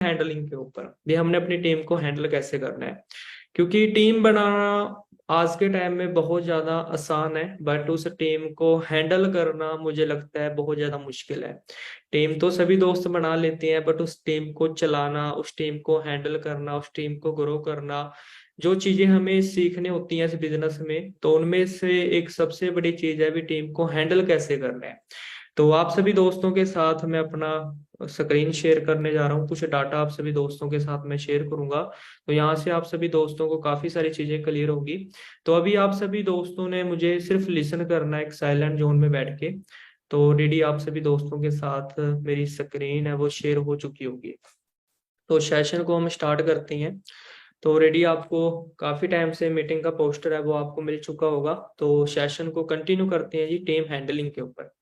Handling के ऊपर भी हमने अपनी टीम को हैंडल कैसे करना है। क्योंकि टीम बनाना आज के टाइम में बहुत ज्यादा आसान है, बट उस टीम को हैंडल करना मुझे लगता है बहुत ज्यादा मुश्किल है। टीम तो सभी दोस्त बना लेते हैं, बट उस टीम को चलाना, उस टीम को हैंडल करना, उस टीम को ग्रो करना, जो चीजें हमें सीखने होती हैं इस बिजनेस में, तो उनमें से एक सबसे बड़ी चीज है भी टीम को हैंडल कैसे करना है। तो आप सभी दोस्तों के साथ मैं अपना स्क्रीन शेयर करने जा रहा हूँ, कुछ डाटा आप सभी दोस्तों के साथ मैं शेयर करूंगा। तो यहाँ से आप सभी दोस्तों को काफी सारी चीजें क्लियर होगी। तो अभी आप सभी दोस्तों ने मुझे सिर्फ लिसन करना है एक साइलेंट जोन में बैठ के। तो रेडी आप सभी दोस्तों के साथ मेरी स्क्रीन है वो शेयर हो चुकी होगी। तो सेशन को हम स्टार्ट करते हैं। तो रेडी आपको काफी टाइम से मीटिंग का पोस्टर है वो आपको मिल चुका होगा। तो सेशन को कंटिन्यू करते हैं जी टीम हैंडलिंग के ऊपर।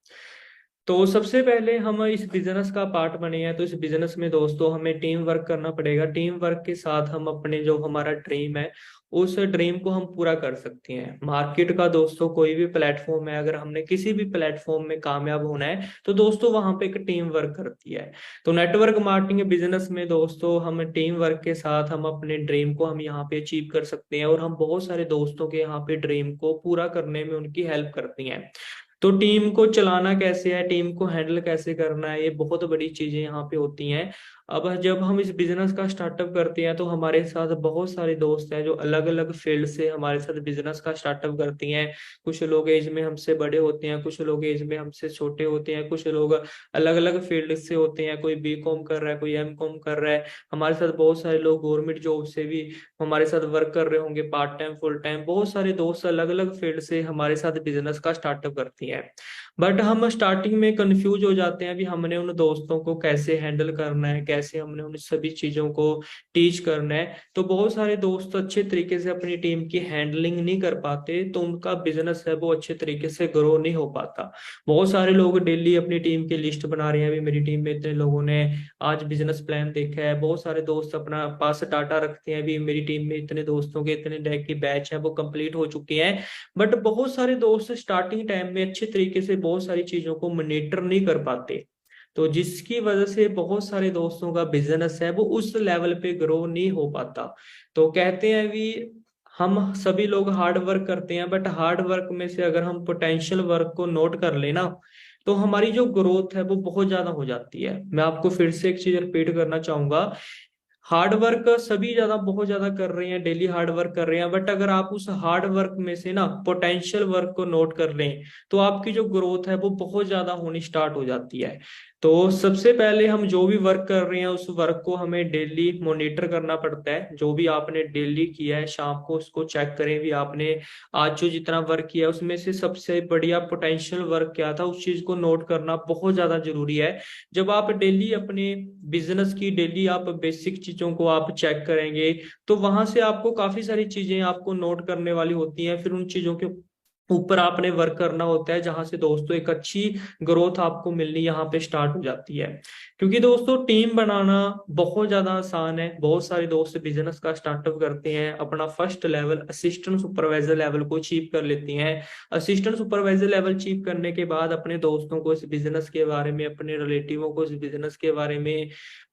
तो सबसे पहले हम इस बिजनेस का पार्ट बने हैं, तो इस बिजनेस में दोस्तों हमें टीम वर्क करना पड़ेगा। टीम वर्क के साथ हम अपने जो हमारा ड्रीम है उस ड्रीम को हम पूरा कर सकते हैं। मार्केट का दोस्तों कोई भी प्लेटफॉर्म है, अगर हमने किसी भी प्लेटफॉर्म में कामयाब होना है तो दोस्तों वहां पे एक टीम वर्क करती है। तो नेटवर्क मार्केटिंग बिजनेस में दोस्तों हम टीम वर्क के साथ हम अपने ड्रीम को हम यहाँ पे अचीव कर सकते हैं, और हम बहुत सारे दोस्तों के यहाँ पे ड्रीम को पूरा करने में उनकी हेल्प करती हैं। तो टीम को चलाना कैसे है, टीम को हैंडल कैसे करना है, ये बहुत बड़ी चीजें यहाँ पे होती हैं। अब जब हम इस बिजनेस का स्टार्टअप करते हैं तो हमारे साथ बहुत सारे दोस्त हैं जो अलग अलग फील्ड से हमारे साथ बिजनेस का स्टार्टअप करती हैं। कुछ लोग एज में हमसे बड़े होते हैं, कुछ लोग एज में हमसे छोटे होते हैं, कुछ लोग अलग अलग फील्ड से होते हैं, कोई B.Com कर रहा है, कोई M.Com कर रहा है। हमारे साथ बहुत सारे लोग गवर्नमेंट जॉब से भी हमारे साथ वर्क कर रहे होंगे, पार्ट टाइम फुल टाइम। बहुत सारे दोस्त अलग अलग फील्ड से हमारे साथ बिजनेस का स्टार्टअप करती हैं। बट हम स्टार्टिंग में कंफ्यूज हो जाते हैं भी हमने उन दोस्तों को कैसे हैंडल करना है, कैसे हमने उन सभी चीजों को टीच करना है। तो बहुत सारे दोस्त अच्छे तरीके से अपनी टीम की हैंडलिंग नहीं कर पाते, तो उनका बिजनेस है वो अच्छे तरीके से ग्रो नहीं हो पाता। बहुत सारे लोग डेली अपनी टीम की लिस्ट बना रहे हैं, अभी मेरी टीम में इतने लोगों ने आज बिजनेस प्लान देखा है। बहुत सारे दोस्त अपना पास डाटा रखते हैं, अभी मेरी टीम में इतने दोस्तों के इतने डेक की बैच है वो कंप्लीट हो चुके हैं। बट बहुत सारे दोस्त स्टार्टिंग टाइम में अच्छे तरीके से बहुत सारी चीजों को मॉनिटर नहीं कर पाते, तो जिसकी वजह से बहुत सारे दोस्तों का बिजनेस है वो उस लेवल पे ग्रो नहीं हो पाता। तो कहते हैं भी हम सभी लोग हार्ड वर्क करते हैं, बट हार्ड वर्क में से अगर हम पोटेंशियल वर्क को नोट कर लेना तो हमारी जो ग्रोथ है वो बहुत ज्यादा हो जाती है। मैं आपको फिर से एक चीज रिपीट करना चाहूंगा, हार्ड वर्क सभी ज्यादा बहुत ज्यादा कर रहे हैं, डेली हार्ड वर्क कर रहे हैं, बट अगर आप उस हार्ड वर्क में से ना पोटेंशियल वर्क को नोट कर लें तो आपकी जो ग्रोथ है वो बहुत ज्यादा होनी स्टार्ट हो जाती है। तो सबसे पहले हम जो भी वर्क कर रहे हैं उस वर्क को हमें डेली मॉनिटर करना पड़ता है। जो भी आपने डेली किया है शाम को उसको चेक करें भी आपने आज जो जितना वर्क किया उसमें से सबसे बढ़िया पोटेंशियल वर्क क्या था, उस चीज को नोट करना बहुत ज्यादा जरूरी है। जब आप डेली अपने बिजनेस की डेली आप बेसिक चीजों को आप चेक करेंगे तो वहां से आपको काफी सारी चीजें आपको नोट करने वाली होती हैं, फिर उन चीजों के ऊपर आपने वर्क करना होता है, जहां से दोस्तों एक अच्छी ग्रोथ आपको मिलनी यहाँ पे स्टार्ट हो जाती है। क्योंकि दोस्तों टीम बनाना बहुत ज्यादा आसान है। बहुत सारे दोस्त बिजनेस का स्टार्टअप करते हैं, अपना first level assistant supervisor level को अचीव कर लेते हैं। असिस्टेंट सुपरवाइजर लेवल अचीव करने के बाद अपने दोस्तों को इस बिजनेस के बारे में, अपने रिलेटिवों को इस बिजनेस के बारे में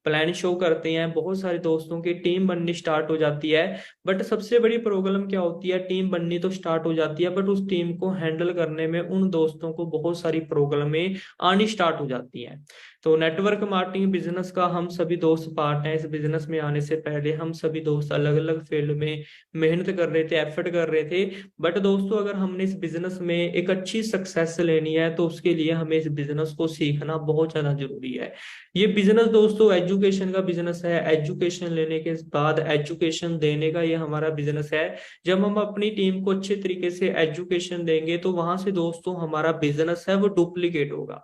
प्लान शो करते हैं। बहुत सारे दोस्तों की टीम बननी स्टार्ट हो जाती है। बट सबसे बड़ी प्रॉब्लम क्या होती है, टीम बननी तो स्टार्ट हो जाती है बट उस टीम को हैंडल करने में उन दोस्तों को बहुत सारी प्रॉब्लमें आनी स्टार्ट हो जाती हैं। तो नेटवर्क मार्केटिंग बिजनेस का हम सभी दोस्त पार्ट हैं। इस बिजनेस में आने से पहले हम सभी दोस्त अलग अलग फील्ड में मेहनत कर रहे थे, एफर्ट कर रहे थे। बट दोस्तों अगर हमने इस बिजनेस में एक अच्छी सक्सेस लेनी है तो उसके लिए हमें इस बिजनेस को सीखना बहुत ज्यादा जरूरी है। ये बिजनेस दोस्तों एजुकेशन का बिजनेस है। एजुकेशन लेने के बाद एजुकेशन देने का ये हमारा बिजनेस है। जब हम अपनी टीम को अच्छे तरीके से एजुकेशन देंगे तो वहां से दोस्तों हमारा बिजनेस है वो डुप्लीकेट होगा।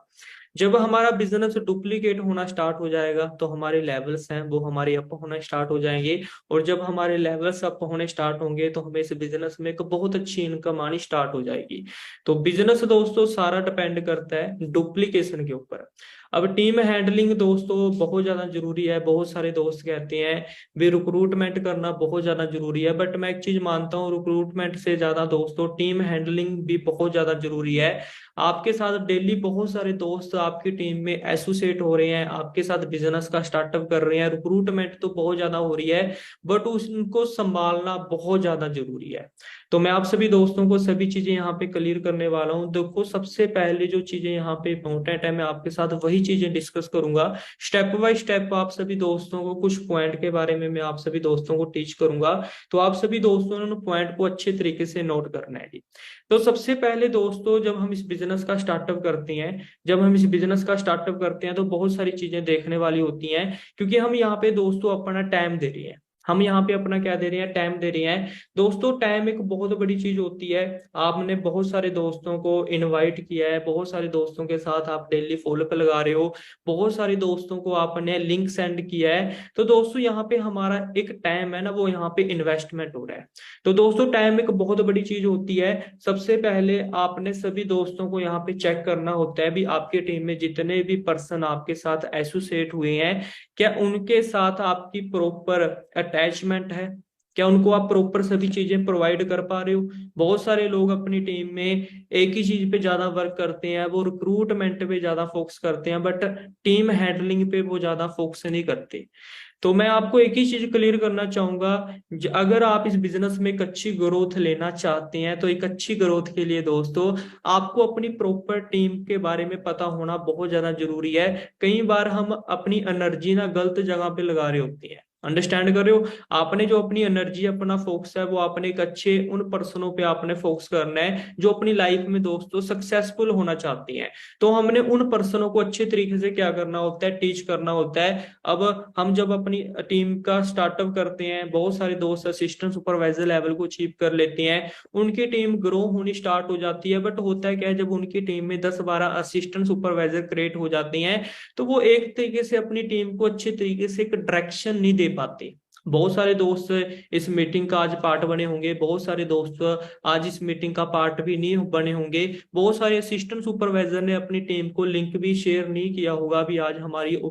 जब हमारा बिजनेस डुप्लीकेट होना स्टार्ट हो जाएगा तो हमारे लेवल्स हैं वो हमारे अप होना स्टार्ट हो जाएंगे, और जब हमारे लेवल्स अप होने स्टार्ट होंगे तो हमें इस बिजनेस में एक बहुत अच्छी इनकम आनी स्टार्ट हो जाएगी। तो बिजनेस दोस्तों सारा डिपेंड करता है डुप्लीकेशन के ऊपर। अब टीम हैंडलिंग दोस्तों बहुत ज्यादा जरूरी है। बहुत सारे दोस्त कहते हैं भी रिक्रूटमेंट करना बहुत ज्यादा जरूरी है, बट मैं एक चीज मानता हूँ, रिक्रूटमेंट से ज्यादा दोस्तों टीम हैंडलिंग भी बहुत ज्यादा जरूरी है। आपके साथ डेली बहुत सारे दोस्त आपकी टीम में एसोसिएट हो रहे हैं, आपके साथ बिजनेस का स्टार्टअप कर रहे हैं, रिक्रूटमेंट तो बहुत ज्यादा हो रही है, बट उनको संभालना बहुत ज्यादा जरूरी है। तो मैं आप सभी दोस्तों को सभी चीजें यहाँ पे क्लियर करने वाला हूँ। देखो सबसे पहले जो चीजें यहाँ पे इंपॉर्टेंट है, मैं आपके साथ वही चीजें डिस्कस करूंगा स्टेप बाय स्टेप। आप सभी दोस्तों को कुछ पॉइंट के बारे में मैं आप सभी दोस्तों को टीच करूंगा, तो आप सभी दोस्तों ने पॉइंट को अच्छे तरीके से नोट करना है जी। तो सबसे पहले दोस्तों जब हम इस बिजनेस का स्टार्टअप करते हैं, तो बहुत सारी चीजें देखने वाली होती हैं, क्योंकि हम यहाँ पे दोस्तों अपना टाइम दे रहे हैं। हम यहाँ पे अपना क्या दे रहे हैं, टाइम दे रहे हैं। दोस्तों टाइम एक बहुत बड़ी चीज होती है। आपने बहुत सारे दोस्तों को इनवाइट किया है, बहुत सारे दोस्तों के साथ आप डेली फॉलोअप लगा रहे हो, बहुत सारे दोस्तों को आपने लिंक सेंड किया है, तो दोस्तों यहाँ पे हमारा एक टाइम है ना, वो यहाँ पे इन्वेस्टमेंट हो रहा है। तो दोस्तों टाइम एक बहुत बड़ी चीज होती है। सबसे पहले आपने सभी दोस्तों को यहाँ पे चेक करना होता है भी आपके टीम में जितने भी पर्सन आपके साथ एसोसिएट हुए हैं, क्या उनके साथ आपकी प्रॉपर अटैचमेंट है, क्या उनको आप प्रॉपर सभी चीजें प्रोवाइड कर पा रहे हो। बहुत सारे लोग अपनी टीम में एक ही चीज पे ज्यादा वर्क करते हैं, वो रिक्रूटमेंट पे ज्यादा फोकस करते हैं, बट टीम हैंडलिंग पे वो ज्यादा फोकस नहीं करते। तो मैं आपको एक ही चीज क्लियर करना चाहूंगा, अगर आप इस बिजनेस में एक अच्छी ग्रोथ लेना चाहते हैं, तो एक अच्छी ग्रोथ के लिए दोस्तों आपको अपनी प्रॉपर टीम के बारे में पता होना बहुत ज्यादा जरूरी है। कई बार हम अपनी एनर्जी ना गलत जगह पे लगा रहे होते हैं, अंडरस्टैंड कर रहे हो। आपने जो अपनी एनर्जी अपना फोकस है वो आपने एक अच्छे उन पर्सनों पे आपने फोकस करना है जो अपनी लाइफ में दोस्तों सक्सेसफुल होना चाहती हैं। तो हमने उन पर्सनों को अच्छे तरीके से क्या करना होता है, टीच करना होता है। अब हम जब अपनी टीम का स्टार्टअप करते हैं, बहुत सारे दोस्त असिस्टेंट सुपरवाइजर लेवल को अचीव कर लेते हैं, उनकी टीम ग्रो होनी स्टार्ट हो जाती है। बट होता है क्या है, जब उनकी टीम में 10-12 असिस्टेंट सुपरवाइजर क्रिएट हो जाती हैं, तो वो एक तरीके से अपनी टीम को अच्छे तरीके से एक डायरेक्शन नहीं दे पाते। बहुत सारे दोस्त इस मीटिंग का आज पार्ट बने होंगे, बहुत सारे दोस्त आज इस मीटिंग का पार्ट भी नहीं बने होंगे, बहुत सारे असिस्टेंट सुपरवाइजर ने अपनी टीम को लिंक भी शेयर नहीं किया होगा भी आज हमारी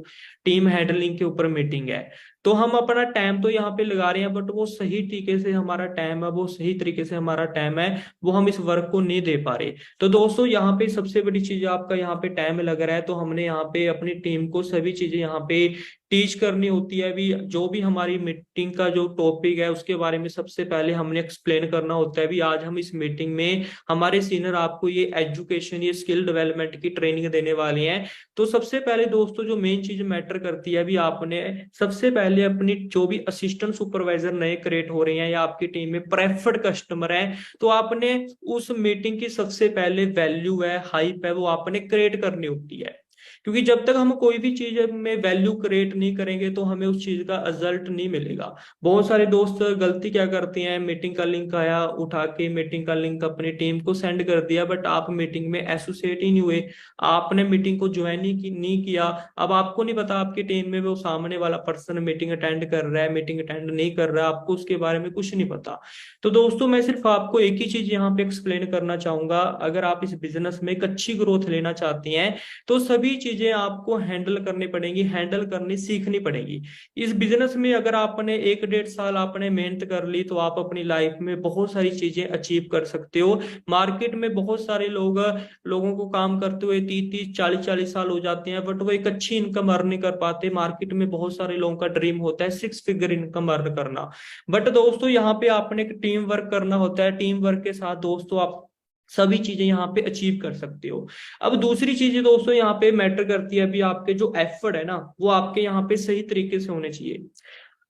टीम हैंडलिंग के ऊपर मीटिंग है। तो हम अपना टाइम तो यहाँ पे लगा रहे हैं, बट वो सही तरीके से हमारा टाइम है, वो सही तरीके से हमारा टाइम है, वो हम इस वर्क को नहीं दे पा रहे। तो दोस्तों यहाँ पे सबसे बड़ी चीज आपका यहाँ पे टाइम लग रहा है, तो हमने यहाँ पे अपनी टीम को सभी चीजें यहाँ पे टीच करनी होती है। अभी जो भी हमारी मीटिंग का जो टॉपिक है उसके बारे में सबसे पहले हमने एक्सप्लेन करना होता है भी आज हम इस मीटिंग में हमारे सीनियर आपको ये एजुकेशन, ये स्किल डेवलपमेंट की ट्रेनिंग देने वाले हैं। तो सबसे पहले दोस्तों जो मेन चीज मैटर करती है, अभी आपने सबसे पहले अपनी जो भी असिस्टेंट सुपरवाइजर नए क्रिएट हो रहे हैं या आपकी टीम में प्रेफर्ड कस्टमर है, तो आपने उस मीटिंग की सबसे पहले वैल्यू है, हाइप है, वो आपने क्रिएट करनी होती है। क्योंकि जब तक हम कोई भी चीज में वैल्यू क्रिएट नहीं करेंगे तो हमें उस चीज का रिजल्ट नहीं मिलेगा। बहुत सारे दोस्त गलती क्या करते हैं, मीटिंग का लिंक आया, उठा के मीटिंग का लिंक अपनी टीम को सेंड कर दिया, बट आप मीटिंग में एसोसिएट ही नहीं हुए, आपने मीटिंग को ज्वाइन ही नहीं किया। अब आपको नहीं पता आपकी टीम में वो सामने वाला पर्सन मीटिंग अटेंड कर रहा है, मीटिंग अटेंड नहीं कर रहा है, आपको उसके बारे में कुछ नहीं पता। तो दोस्तों मैं सिर्फ आपको एक ही चीज यहाँ पे एक्सप्लेन करना चाहूंगा, अगर आप इस बिजनेस में एक अच्छी ग्रोथ लेना चाहती हैं तो सभी चीजें आपको हैंडल करनी पड़ेंगी, हैंडल करनी सीखनी पड़ेगी। इस बिजनेस में अगर आपने 1-1.5 साल आपने मेहनत कर ली तो आप अपनी लाइफ में बहुत सारी चीजें अचीव कर सकते हो। मार्केट में बहुत सारे लोगों को काम करते हुए 30-30 40-40 साल हो जाते हैं, बट वो एक अच्छी इनकम अर्न नहीं कर पाते। मार्केट में बहुत सारे लोगों का ड्रीम होता है 6 फिगर इनकम अर्न करना, बट दोस्तों यहाँ पे आपने एक टीम वर्क करना होता है। टीम वर्क के साथ दोस्तों आप सभी चीजें यहाँ पे अचीव कर सकते हो। अब दूसरी चीजें दोस्तों यहाँ पे मैटर करती है, अभी आपके जो एफर्ट है ना वो आपके यहाँ पे सही तरीके से होने चाहिए।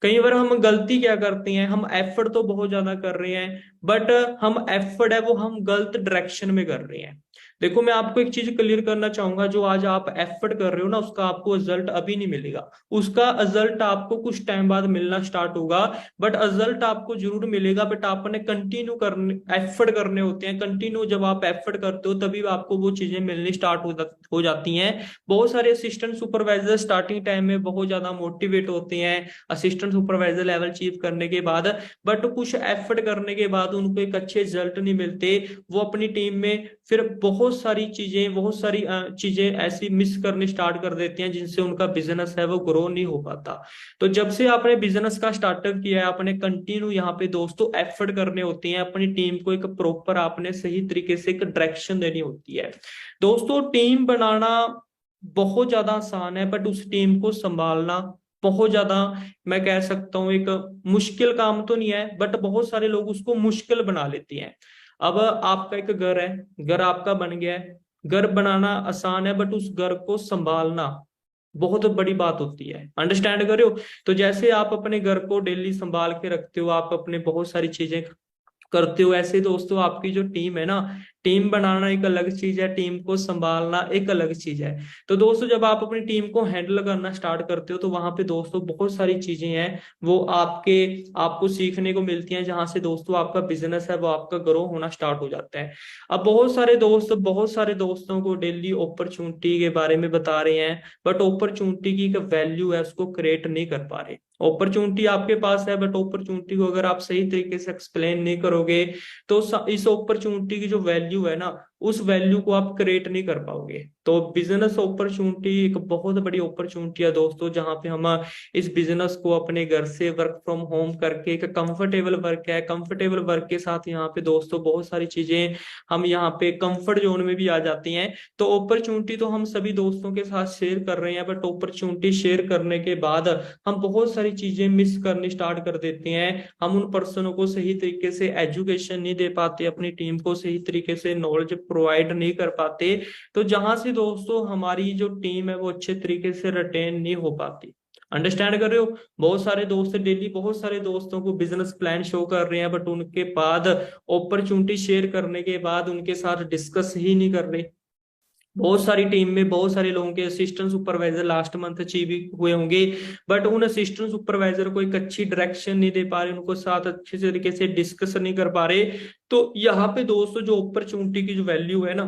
कई बार हम गलती क्या करते हैं, हम एफर्ट तो बहुत ज्यादा कर रहे हैं, बट हम एफर्ट है वो हम गलत डायरेक्शन में कर रहे हैं। देखो मैं आपको एक चीज क्लियर करना चाहूंगा, जो आज आप एफर्ट कर रहे हो ना उसका आपको रिजल्ट अभी नहीं मिलेगा, उसका रिजल्ट आपको कुछ टाइम बाद मिलना स्टार्ट होगा, बट रिजल्ट आपको जरूर मिलेगा। बट आपने कंटिन्यू करने एफर्ट करने होते हैं, कंटिन्यू जब आप एफर्ट करते हो तभी आपको वो चीजें मिलनी स्टार्ट हो जाती हैं। बहुत सारे असिस्टेंट सुपरवाइजर स्टार्टिंग टाइम में बहुत ज्यादा मोटिवेट होते हैं असिस्टेंट सुपरवाइजर लेवल अचीव करने के बाद, बट कुछ एफर्ट करने के बाद उनको एक अच्छे रिजल्ट नहीं मिलते। वो अपनी टीम में फिर बहुत बहुत सारी चीजें ऐसी मिस करनी स्टार्ट कर देती हैं जिनसे उनका बिजनेस है वो ग्रो नहीं हो पाता। तो जब से आपने बिजनेस का स्टार्टअप किया है, आपने कंटिन्यू यहाँ पे दोस्तों एफर्ट करने होती हैं, अपनी टीम को एक प्रॉपर आपने सही तरीके से एक डायरेक्शन देनी होती है। दोस्तों टीम बनाना बहुत ज्यादा आसान है, बट उस टीम को संभालना बहुत ज्यादा, मैं कह सकता हूँ एक मुश्किल काम तो नहीं है, बट बहुत सारे लोग उसको मुश्किल बना लेते हैं। अब आपका एक घर है, घर आपका बन गया है, घर बनाना आसान है, बट उस घर को संभालना बहुत बड़ी बात होती है। अंडरस्टैंड कर रहे हो? तो जैसे आप अपने घर को डेली संभाल के रखते हो, आप अपने बहुत सारी चीजें करते हो, ऐसे दोस्तों आपकी जो टीम है ना, टीम बनाना एक अलग चीज है, टीम को संभालना एक अलग चीज है। तो दोस्तों जब आप अपनी टीम को हैंडल करना स्टार्ट करते हो तो वहां पे दोस्तों बहुत सारी चीजें हैं वो आपको सीखने को मिलती हैं, जहां से दोस्तों आपका बिजनेस है वो आपका ग्रो होना स्टार्ट हो जाता है। अब बहुत सारे दोस्तों को डेली अपॉर्चुनिटी के बारे में बता रहे हैं, बट अपॉर्चुनिटी की एक वैल्यू है उसको क्रिएट नहीं कर पा रहे। अपॉर्चुनिटी आपके पास है, बट अपॉर्चुनिटी को अगर आप सही तरीके से एक्सप्लेन नहीं करोगे तो इस अपॉर्चुनिटी की जो वैल्यू है ना, उस वैल्यू को आप क्रिएट नहीं कर पाओगे। तो बिजनेस अपॉर्चुनिटी एक बहुत बड़ी अपॉर्चुनिटी है दोस्तों, जहां पे हम इस बिजनेस को अपने घर से वर्क फ्रॉम होम करके, एक कंफर्टेबल वर्क है, कंफर्टेबल वर्क के साथ यहाँ पे दोस्तों बहुत सारी चीजें हम यहाँ पे कंफर्ट जोन में भी आ जाती हैं। तो अपॉर्चुनिटी तो हम सभी दोस्तों के साथ शेयर कर रहे हैं, बट अपॉर्चुनिटी शेयर करने के बाद हम बहुत सारी चीजें मिस करनी स्टार्ट कर देते हैं। हम उन पर्सनों को सही तरीके से एजुकेशन नहीं दे पाते, अपनी टीम को सही तरीके से नॉलेज प्रोवाइड नहीं कर पाते, तो जहां से दोस्तों हमारी जो टीम है वो अच्छे तरीके से रिटेन नहीं हो पाती। अंडरस्टैंड कर रहे हो? बहुत सारे दोस्त डेली बहुत सारे दोस्तों को बिजनेस प्लान शो कर रहे हैं, बट उनके बाद अपॉर्चुनिटी शेयर करने के बाद उनके साथ डिस्कस ही नहीं कर रहे। बहुत सारी टीम में बहुत सारे लोगों के assistant supervisor last month achieve हुए होंगे, बट उन असिस्टेंट सुपरवाइजर को एक अच्छी डायरेक्शन नहीं दे पा रहे, उनको साथ अच्छे तरीके से डिस्कस नहीं कर पा रहे। तो यहाँ पे दोस्तों जो अपॉर्चुनिटी की जो वैल्यू है ना,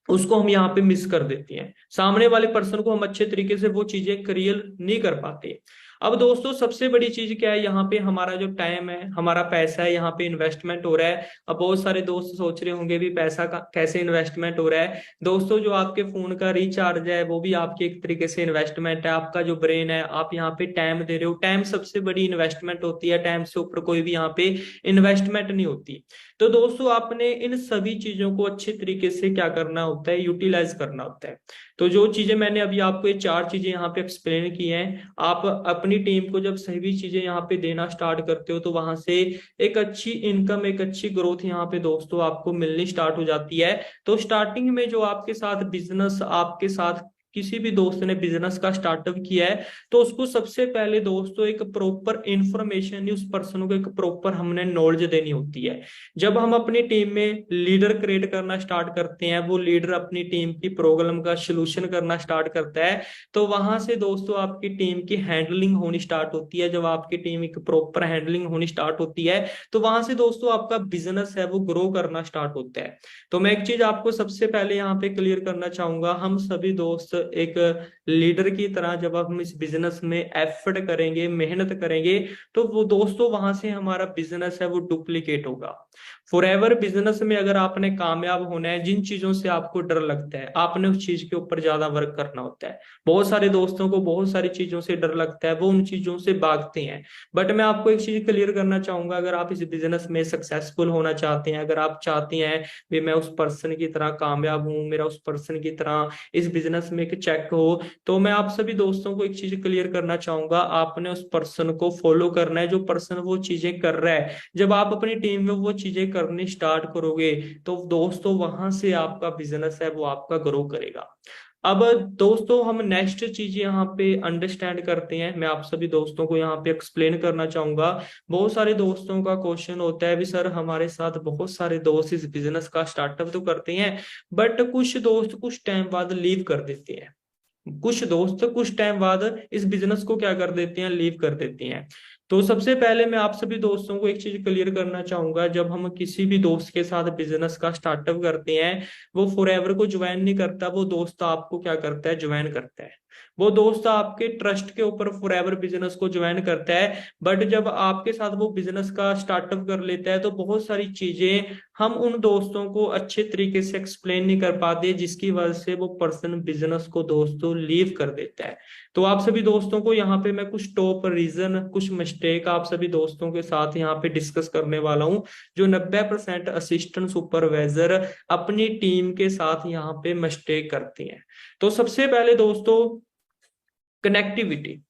उसको हम यहाँ पे मिस कर देते हैं, सामने वाले पर्सन को हम अच्छे तरीके से वो चीजें क्लियर नहीं कर पाते। अब दोस्तों सबसे बड़ी चीज क्या है, यहाँ पे हमारा जो टाइम है, हमारा पैसा है, यहाँ पे इन्वेस्टमेंट हो रहा है। अब बहुत सारे दोस्त सोच रहे होंगे भी पैसा का कैसे इन्वेस्टमेंट हो रहा है। दोस्तों जो आपके फोन का रिचार्ज है वो भी आपकी एक तरीके से इन्वेस्टमेंट है, आपका जो ब्रेन है, आप यहाँ पे टाइम दे रहे हो, टाइम सबसे बड़ी इन्वेस्टमेंट होती है, टाइम से ऊपर कोई भी यहाँ पे इन्वेस्टमेंट नहीं होती। तो दोस्तों आपने इन सभी चीजों को अच्छे तरीके से क्या करना होता है, यूटिलाइज करना होता है। तो जो चीजें मैंने अभी आपको ये 4 चीजें यहाँ पे एक्सप्लेन की हैं, आप अपनी टीम को जब सभी चीजें यहाँ पे देना स्टार्ट करते हो तो वहां से एक अच्छी इनकम, एक अच्छी ग्रोथ यहाँ पे दोस्तों आपको मिलनी स्टार्ट हो जाती है। तो स्टार्टिंग में जो आपके साथ बिजनेस, आपके साथ किसी भी दोस्त ने बिजनेस का स्टार्टअप किया है, तो उसको सबसे पहले दोस्तों एक प्रॉपर इंफॉर्मेशन, उस पर्सन को एक प्रॉपर हमने नॉलेज देनी होती है। जब हम अपनी टीम में लीडर क्रिएट करना स्टार्ट करते हैं, वो लीडर अपनी टीम की प्रॉब्लम का सलूशन करना स्टार्ट करता है, तो वहां से दोस्तों आपकी टीम की हैंडलिंग होनी स्टार्ट होती है। जब आपकी टीम एक प्रॉपर हैंडलिंग होनी स्टार्ट होती है तो वहां से दोस्तों आपका बिजनेस है वो ग्रो करना स्टार्ट होता है। तो मैं एक चीज आपको सबसे पहले यहाँ पे क्लियर करना चाहूंगा, हम सभी दोस्त एक लीडर की तरह जब हम इस बिजनेस में एफर्ट करेंगे, मेहनत करेंगे, तो वो दोस्तों वहां से हमारा बिजनेस है वो डुप्लीकेट होगा। फॉरएवर बिजनेस में अगर आपने कामयाब होना है, जिन चीजों से आपको डर लगता है आपने उस चीज के ऊपर ज्यादा वर्क करना होता है। बहुत सारे दोस्तों को बहुत सारी चीजों से डर लगता है, वो उन चीजों से भागते हैं। बट मैं आपको एक चीज क्लियर करना चाहूंगा, अगर आप इस बिजनेस में सक्सेसफुल होना चाहते हैं, अगर आप चाहते हैं भी मैं उस पर्सन की तरह कामयाब हूं, मेरा उस पर्सन की तरह इस बिजनेस में एक चेक हो, तो मैं आप सभी दोस्तों को एक चीज क्लियर करना चाहूंगा, आपने उस पर्सन को फॉलो करना है जो पर्सन वो चीजें कर रहा है। जब आप अपनी टीम में वो चीजें करनी स्टार्ट करोगे तो दोस्तों वहां से आपका बिजनेस है वो आपका ग्रो करेगा। अब दोस्तों हम नेक्स्ट चीज यहाँ पे अंडरस्टैंड करते हैं, मैं आप सभी दोस्तों को यहाँ पे एक्सप्लेन करना चाहूंगा। बहुत सारे दोस्तों का क्वेश्चन होता है भी सर हमारे साथ बहुत सारे दोस्त इस बिजनेस का स्टार्टअप तो करते हैं, बट कुछ दोस्त कुछ टाइम बाद लीव कर देते हैं, कुछ दोस्त कुछ टाइम बाद इस बिजनेस को क्या कर देते हैं, लीव कर देते हैं। तो सबसे पहले मैं आप सभी दोस्तों को एक चीज क्लियर करना चाहूंगा, जब हम किसी भी दोस्त के साथ बिजनेस का स्टार्टअप करते हैं वो फॉरएवर को ज्वाइन नहीं करता, वो दोस्त आपको क्या करता है, ज्वाइन करता है। वो दोस्त आपके ट्रस्ट के ऊपर फॉरएवर बिजनेस को ज्वाइन करता है, बट जब आपके साथ वो बिजनेस का स्टार्टअप कर लेता है तो बहुत सारी चीजें हम उन दोस्तों को अच्छे तरीके से एक्सप्लेन नहीं कर पाते, जिसकी वजह से वो पर्सन बिजनेस को दोस्तों लीव कर देता है। तो आप सभी दोस्तों को यहाँ पे मैं कुछ टॉप रीजन, कुछ मिस्टेक आप सभी दोस्तों के साथ यहाँ पे डिस्कस करने वाला हूँ, जो 90% असिस्टेंट सुपरवाइजर अपनी टीम के साथ यहाँ पे मिस्टेक करती हैं। तो सबसे पहले दोस्तों, कनेक्टिविटी।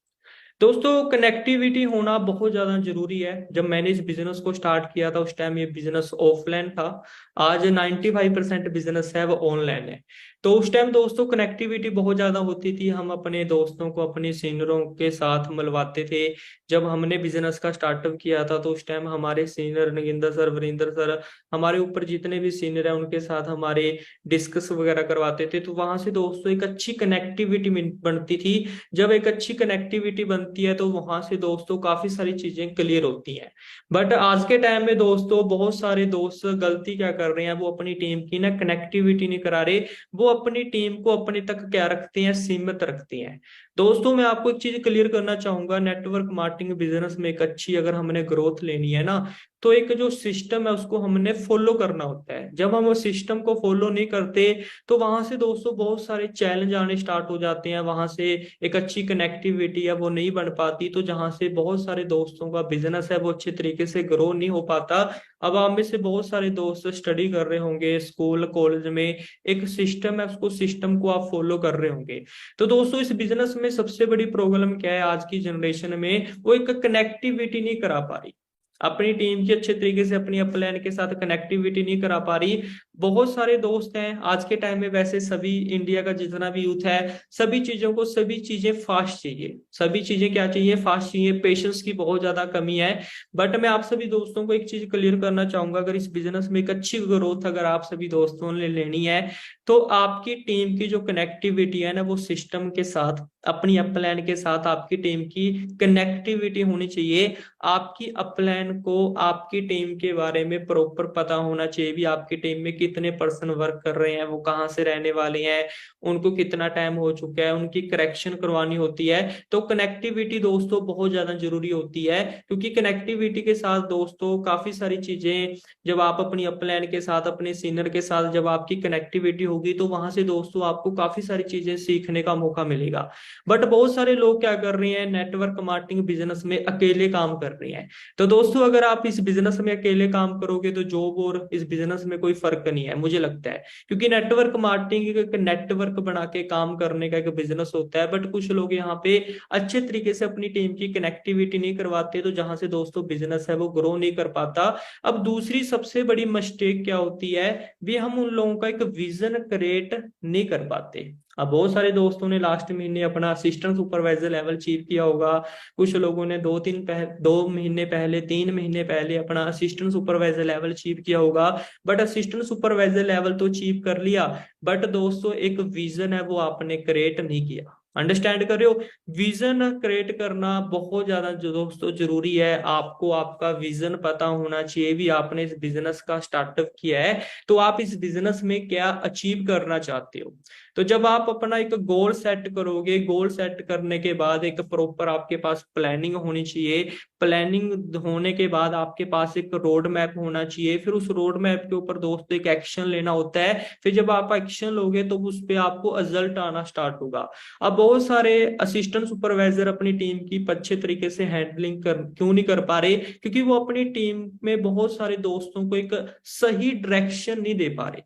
दोस्तों कनेक्टिविटी होना बहुत ज्यादा जरूरी है। जब मैंने इस बिजनेस को स्टार्ट किया था उस टाइम ये बिजनेस ऑफलाइन था। आज 95% बिजनेस है वो ऑनलाइन है। तो उस टाइम दोस्तों कनेक्टिविटी बहुत ज्यादा होती थी, हम अपने दोस्तों को अपने सीनियरों के साथ मिलवाते थे। जब हमने बिजनेस का स्टार्टअप किया था तो उस टाइम हमारे senior Naginder sir, Varinder sir, हमारे ऊपर जितने भी सीनियर है उनके साथ हमारे डिस्कस वगैरह करवाते थे। तो वहां से दोस्तों एक अच्छी कनेक्टिविटी बनती थी। जब एक अच्छी कनेक्टिविटी बनती है तो वहां से दोस्तों काफी सारी चीजें क्लियर होती हैं। बट आज के टाइम में दोस्तों बहुत सारे दोस्त गलती क्या कर रहे हैं, वो अपनी टीम की ना कनेक्टिविटी नहीं करा रहे, वो अपनी टीम को अपने तक क्या रखते हैं, सीमित रखते हैं। दोस्तों मैं आपको एक चीज क्लियर करना चाहूंगा, नेटवर्क मार्केटिंग बिजनेस में एक अच्छी अगर हमने ग्रोथ लेनी है ना, तो एक जो सिस्टम है उसको हमने फॉलो करना होता है। जब हम उस सिस्टम को फॉलो नहीं करते तो वहां से दोस्तों बहुत सारे चैलेंज आने स्टार्ट हो जाते हैं, वहां से एक अच्छी कनेक्टिविटी है वो नहीं बन पाती, तो जहां से बहुत सारे दोस्तों का बिजनेस है वो अच्छे तरीके से ग्रो नहीं हो पाता। अब आप में से बहुत सारे दोस्त स्टडी कर रहे होंगे स्कूल कॉलेज में, एक सिस्टम है उसको सिस्टम को आप फॉलो कर रहे होंगे। तो दोस्तों इस बिजनेस में सबसे बड़ी प्रॉब्लम क्या है आज की जनरेशन में, वो एक कनेक्टिविटी नहीं करा पा रही अपनी टीम की, अच्छे तरीके से अपनी अपलाइन के साथ कनेक्टिविटी नहीं करा पा रही। बहुत सारे दोस्त हैं आज के टाइम में, वैसे सभी इंडिया का जितना भी यूथ है सभी चीजों को, सभी चीजें फास्ट चाहिए, सभी चीजें क्या चाहिए, फास्ट चाहिए, पेशेंस की बहुत ज्यादा कमी है। बट मैं आप सभी दोस्तों को एक चीज क्लियर करना चाहूंगा, अगर इस बिजनेस में एक अच्छी ग्रोथ अगर आप सभी दोस्तों ने लेनी है तो आपकी टीम की जो कनेक्टिविटी है ना वो सिस्टम के साथ, अपनी अपलाइन के साथ आपकी टीम की कनेक्टिविटी होनी चाहिए। आपकी अपलाइन को आपकी टीम के बारे में प्रॉपर पता होना चाहिए, भी आपकी टीम में कितने पर्सन वर्क कर रहे हैं, वो कहाँ से रहने वाले हैं, उनको कितना टाइम हो चुका है, उनकी करेक्शन करवानी होती है। तो कनेक्टिविटी दोस्तों बहुत ज्यादा जरूरी होती है, क्योंकि कनेक्टिविटी के साथ दोस्तों काफी सारी चीजें, जब आप अपनी अपलाइन के साथ अपने सीनियर के साथ जब आपकी कनेक्टिविटी होगी तो वहां से दोस्तों आपको काफी सारी चीजें सीखने का मौका मिलेगा। बट बहुत सारे लोग क्या कर रहे हैं, नेटवर्क मार्केटिंग बिजनेस में अकेले काम कर रहे हैं। तो दोस्तों अगर आप इस बिजनेस में अकेले काम करोगे तो जॉब और इस बिजनेस में कोई फर्क नहीं है मुझे लगता है, क्योंकि नेटवर्क मार्केटिंग एक नेटवर्क बना के काम करने का एक बिजनेस होता है। बट कुछ लोग यहाँ पे अच्छे तरीके से अपनी टीम की कनेक्टिविटी नहीं करवाते, तो जहां से दोस्तों बिजनेस है वो ग्रो नहीं कर पाता। अब दूसरी सबसे बड़ी मिस्टेक क्या होती है, भी हम उन लोगों का एक विजन क्रिएट नहीं कर पाते। अब बहुत सारे दोस्तों ने लास्ट महीने अपना असिस्टेंट सुपरवाइजर लेवल अचीव किया होगा, कुछ लोगों ने 2 महीने पहले, 3 महीने पहले अपना असिस्टेंट सुपरवाइजर लेवल अचीव किया होगा। बट असिस्टेंट सुपरवाइजर लेवल तो अचीव कर लिया, बट दोस्तों एक विजन है वो आपने क्रिएट नहीं किया। अंडरस्टैंड कर रहे हो, विजन क्रिएट करना बहुत ज्यादा दोस्तों जरूरी है। आपको आपका विजन पता होना चाहिए, भी आपने इस बिजनेस का स्टार्टअप किया है तो आप इस बिजनेस में क्या अचीव करना चाहते हो। तो जब आप अपना एक गोल सेट करोगे, गोल सेट करने के बाद एक प्रॉपर आपके पास प्लानिंग होनी चाहिए, प्लानिंग होने के बाद आपके पास एक रोड मैप होना चाहिए, फिर उस रोड मैप के ऊपर दोस्तों एक एक्शन लेना होता है। फिर जब आप एक्शन लोगे तो उस पर आपको रिजल्ट आना स्टार्ट होगा। अब बहुत सारे असिस्टेंट सुपरवाइजर अपनी टीम की अच्छे तरीके से हैंडलिंग क्यों नहीं कर पा रहे, क्योंकि वो अपनी टीम में बहुत सारे दोस्तों को एक सही डायरेक्शन नहीं दे पा रहे।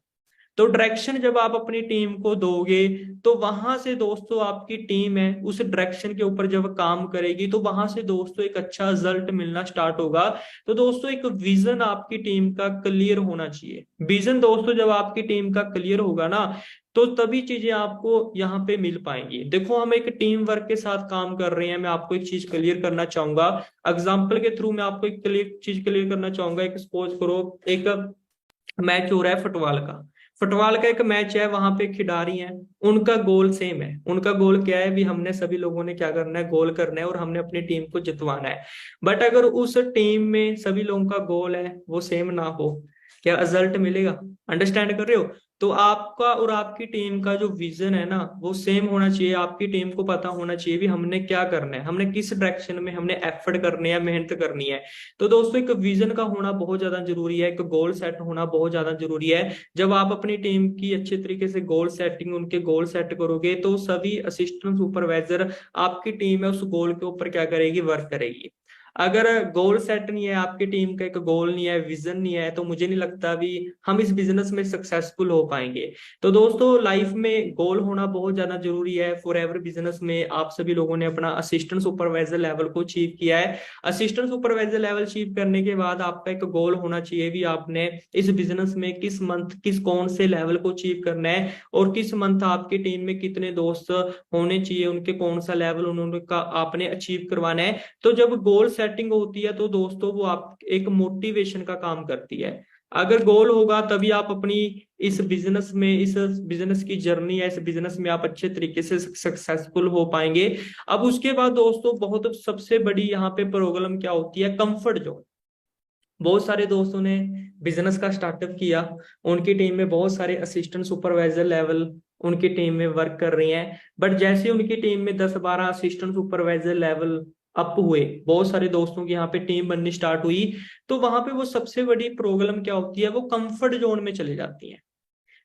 तो डायरेक्शन जब आप अपनी टीम को दोगे तो वहां से दोस्तों आपकी टीम है उस डायरेक्शन के ऊपर जब काम करेगी तो वहां से दोस्तों एक अच्छा रिजल्ट मिलना स्टार्ट होगा। तो दोस्तों एक विजन आपकी टीम का क्लियर होना चाहिए। विजन दोस्तों जब आपकी टीम का क्लियर होगा ना तो तभी चीजें आपको यहाँ पे मिल पाएंगी। देखो हम एक टीम वर्क के साथ काम कर रहे हैं, मैं आपको एक चीज क्लियर करना चाहूंगा, एग्जाम्पल के थ्रू मैं आपको एक चीज क्लियर करना चाहूंगा। एक सपोज करो एक मैच हो रहा है फुटबॉल का, फुटबॉल का एक मैच है, वहां पे खिलाड़ी हैं, उनका गोल सेम है। उनका गोल क्या है, भी हमने सभी लोगों ने क्या करना है, गोल करना है और हमने अपनी टीम को जितवाना है। बट अगर उस टीम में सभी लोगों का गोल है वो सेम ना हो, क्या रिजल्ट मिलेगा? अंडरस्टैंड कर रहे हो? तो आपका और आपकी टीम का जो विजन है ना वो सेम होना चाहिए। आपकी टीम को पता होना चाहिए भी हमने क्या करना है, हमने किस डायरेक्शन में हमने एफर्ट करने हैं, मेहनत करनी है। तो दोस्तों एक विजन का होना बहुत ज्यादा जरूरी है, एक गोल सेट होना बहुत ज्यादा जरूरी है। जब आप अपनी टीम की अच्छे तरीके से गोल सेटिंग, उनके गोल सेट करोगे तो सभी असिस्टेंट सुपरवाइजर आपकी टीम है उस गोल के ऊपर क्या करेगी, वर्क करेगी। अगर गोल सेट नहीं है, आपकी टीम का एक गोल नहीं है, विजन नहीं है, तो मुझे नहीं लगता भी हम इस बिजनेस में सक्सेसफुल हो पाएंगे। तो दोस्तों लाइफ में गोल होना बहुत ज्यादा जरूरी है। फॉर एवर बिजनेस में आप सभी लोगों ने अपना असिस्टेंट सुपरवाइजर लेवल को अचीव किया है। असिस्टेंट सुपरवाइजर लेवल अचीव करने के बाद आपका एक गोल होना चाहिए भी आपने इस बिजनेस में किस मंथ किस कौन से लेवल को अचीव करना है, और किस मंथ आपकी टीम में कितने दोस्त होने चाहिए, उनके कौन सा लेवल उन्होंने का आपने अचीव करवाना है। तो जब गोल सेटिंग होती है तो दोस्तों वो आप एक मोटिवेशन का काम करती है। अगर गोल होगा तभी आप अपनी इस बिजनेस में, इस बिजनेस की जर्नी है, इस बिजनेस में आप अच्छे तरीके से सक्सेसफुल हो पाएंगे। अब उसके बाद दोस्तों बहुत सबसे बड़ी यहाँ पे प्रॉब्लम क्या होती है, कंफर्ट जोन। बहुत सारे दोस्तों ने बिजनेस का स्टार्टअप किया, उनकी टीम में बहुत सारे असिस्टेंट सुपरवाइजर लेवल उनकी टीम में वर्क कर रही हैं, बट जैसे उनकी टीम में 10-12 असिस्टेंट सुपरवाइजर लेवल अप हुए, बहुत सारे दोस्तों की यहाँ पे टीम बननी स्टार्ट हुई, तो वहां पे वो सबसे बड़ी प्रॉब्लम क्या होती है, वो कंफर्ट जोन में चले जाती है।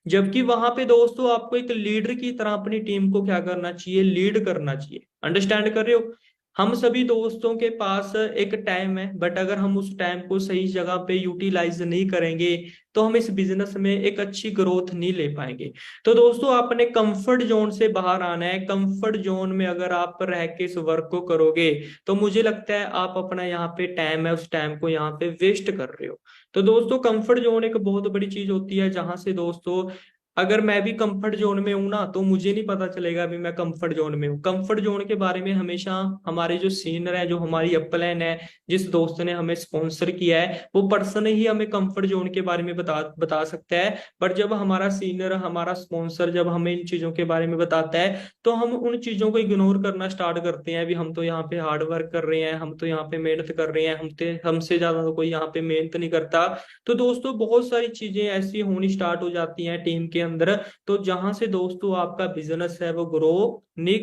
जबकि वहां पे दोस्तों आपको एक लीडर की तरह अपनी टीम को क्या करना चाहिए, लीड करना चाहिए। अंडरस्टैंड कर रहे हो? हम सभी दोस्तों के पास एक टाइम है, बट अगर हम उस टाइम को सही जगह पे यूटिलाइज नहीं करेंगे तो हम इस बिजनेस में एक अच्छी ग्रोथ नहीं ले पाएंगे। तो दोस्तों आपने कंफर्ट जोन से बाहर आना है। कंफर्ट जोन में अगर आप रह के इस वर्क को करोगे तो मुझे लगता है आप अपना यहाँ पे टाइम है उस टाइम को यहाँ पे वेस्ट कर रहे हो। तो दोस्तों कंफर्ट जोन एक बहुत बड़ी चीज होती है, जहां से दोस्तों अगर मैं भी कंफर्ट जोन में हूं ना तो मुझे नहीं पता चलेगा अभी मैं कंफर्ट जोन में हूँ। कंफर्ट जोन के बारे में हमेशा हमारे जो सीनियर है, जो हमारी अपलाइन है, जिस दोस्त ने हमें स्पॉन्सर किया है, वो पर्सन ही हमें कंफर्ट जोन के बारे में बता बता सकता है। बट जब हमारा सीनियर, हमारा स्पॉन्सर जब हमें इन चीजों के बारे में बताता है तो हम उन चीजों को इग्नोर करना स्टार्ट करते हैं। अभी हम तो यहाँ पे हार्ड वर्क कर रहे हैं, हम तो यहाँ पे मेहनत कर रहे हैं, हमसे ज्यादा तो कोई यहाँ पे मेहनत नहीं करता। तो दोस्तों बहुत सारी चीजें ऐसी होनी स्टार्ट हो जाती हैं टीम के अंदर, तो जहां से दोस्तों आपका बिजनेस है वो ग्रो नहीं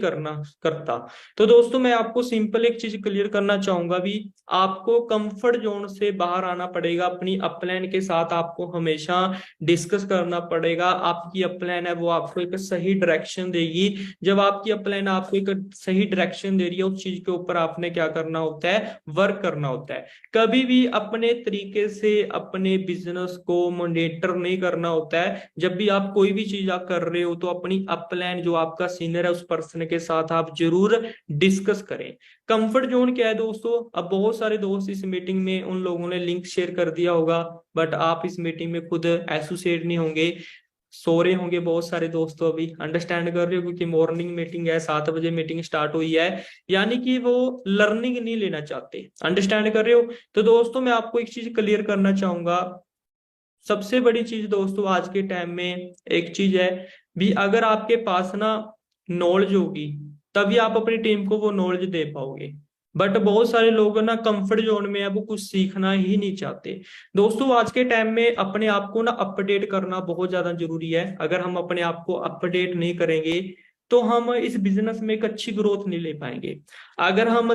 करता। तो दोस्तों मैं आपको सिंपल एक चीज क्लियर करना चाहूंगा भी, आपको कंफर्ट जोन से बाहर आना पड़ेगा। अपनी अपलाइन के साथ आपको हमेशा डिस्कस करना पड़ेगा। आपकी अपलाइन है वो आपको एक सही डायरेक्शन देगी। जब आपकी अपलाइन आपको एक सही डायरेक्शन दे रही है, उस चीज के ऊपर आपने क्या करना होता है, वर्क करना होता है। कभी भी अपने तरीके से अपने बिजनेस को मॉनिटर नहीं करना होता है। जब भी आप कोई भी चीज आप कर रहे हो तो अपनी अपलाइन जो आपका सीनियर है उस पर्सन के साथ आप जरूर डिस्कस करें। कंफर्ट जोन क्या है दोस्तों, अब बहुत सारे दोस्त इस मीटिंग में उन लोगों ने लिंक शेयर कर दिया होगा, बट आप इस मीटिंग में खुद एसोसिएट नहीं होंगे, सो रहे होंगे बहुत सारे दोस्तों। अभी अंडरस्टैंड कर रहे हो, क्योंकि मॉर्निंग मीटिंग है, 7 बजे मीटिंग स्टार्ट हुई है, यानी कि वो लर्निंग नहीं लेना चाहते। अंडरस्टैंड कर रहे हो? तो दोस्तों मैं आपको एक चीज क्लियर करना चाहूंगा, सबसे बड़ी चीज दोस्तों आज के टाइम में एक चीज है भी, अगर आपके पास ना नॉलेज होगी तभी आप अपनी टीम को वो नॉलेज दे पाओगे। बट बहुत सारे लोग ना कंफर्ट जोन में है, वो कुछ सीखना ही नहीं चाहते। दोस्तों आज के टाइम में अपने आप को ना अपडेट करना बहुत ज्यादा जरूरी है। अगर हम अपने आप को अपडेट नहीं करेंगे तो हम इस बिजनेस में एक अच्छी ग्रोथ नहीं ले पाएंगे। अगर हम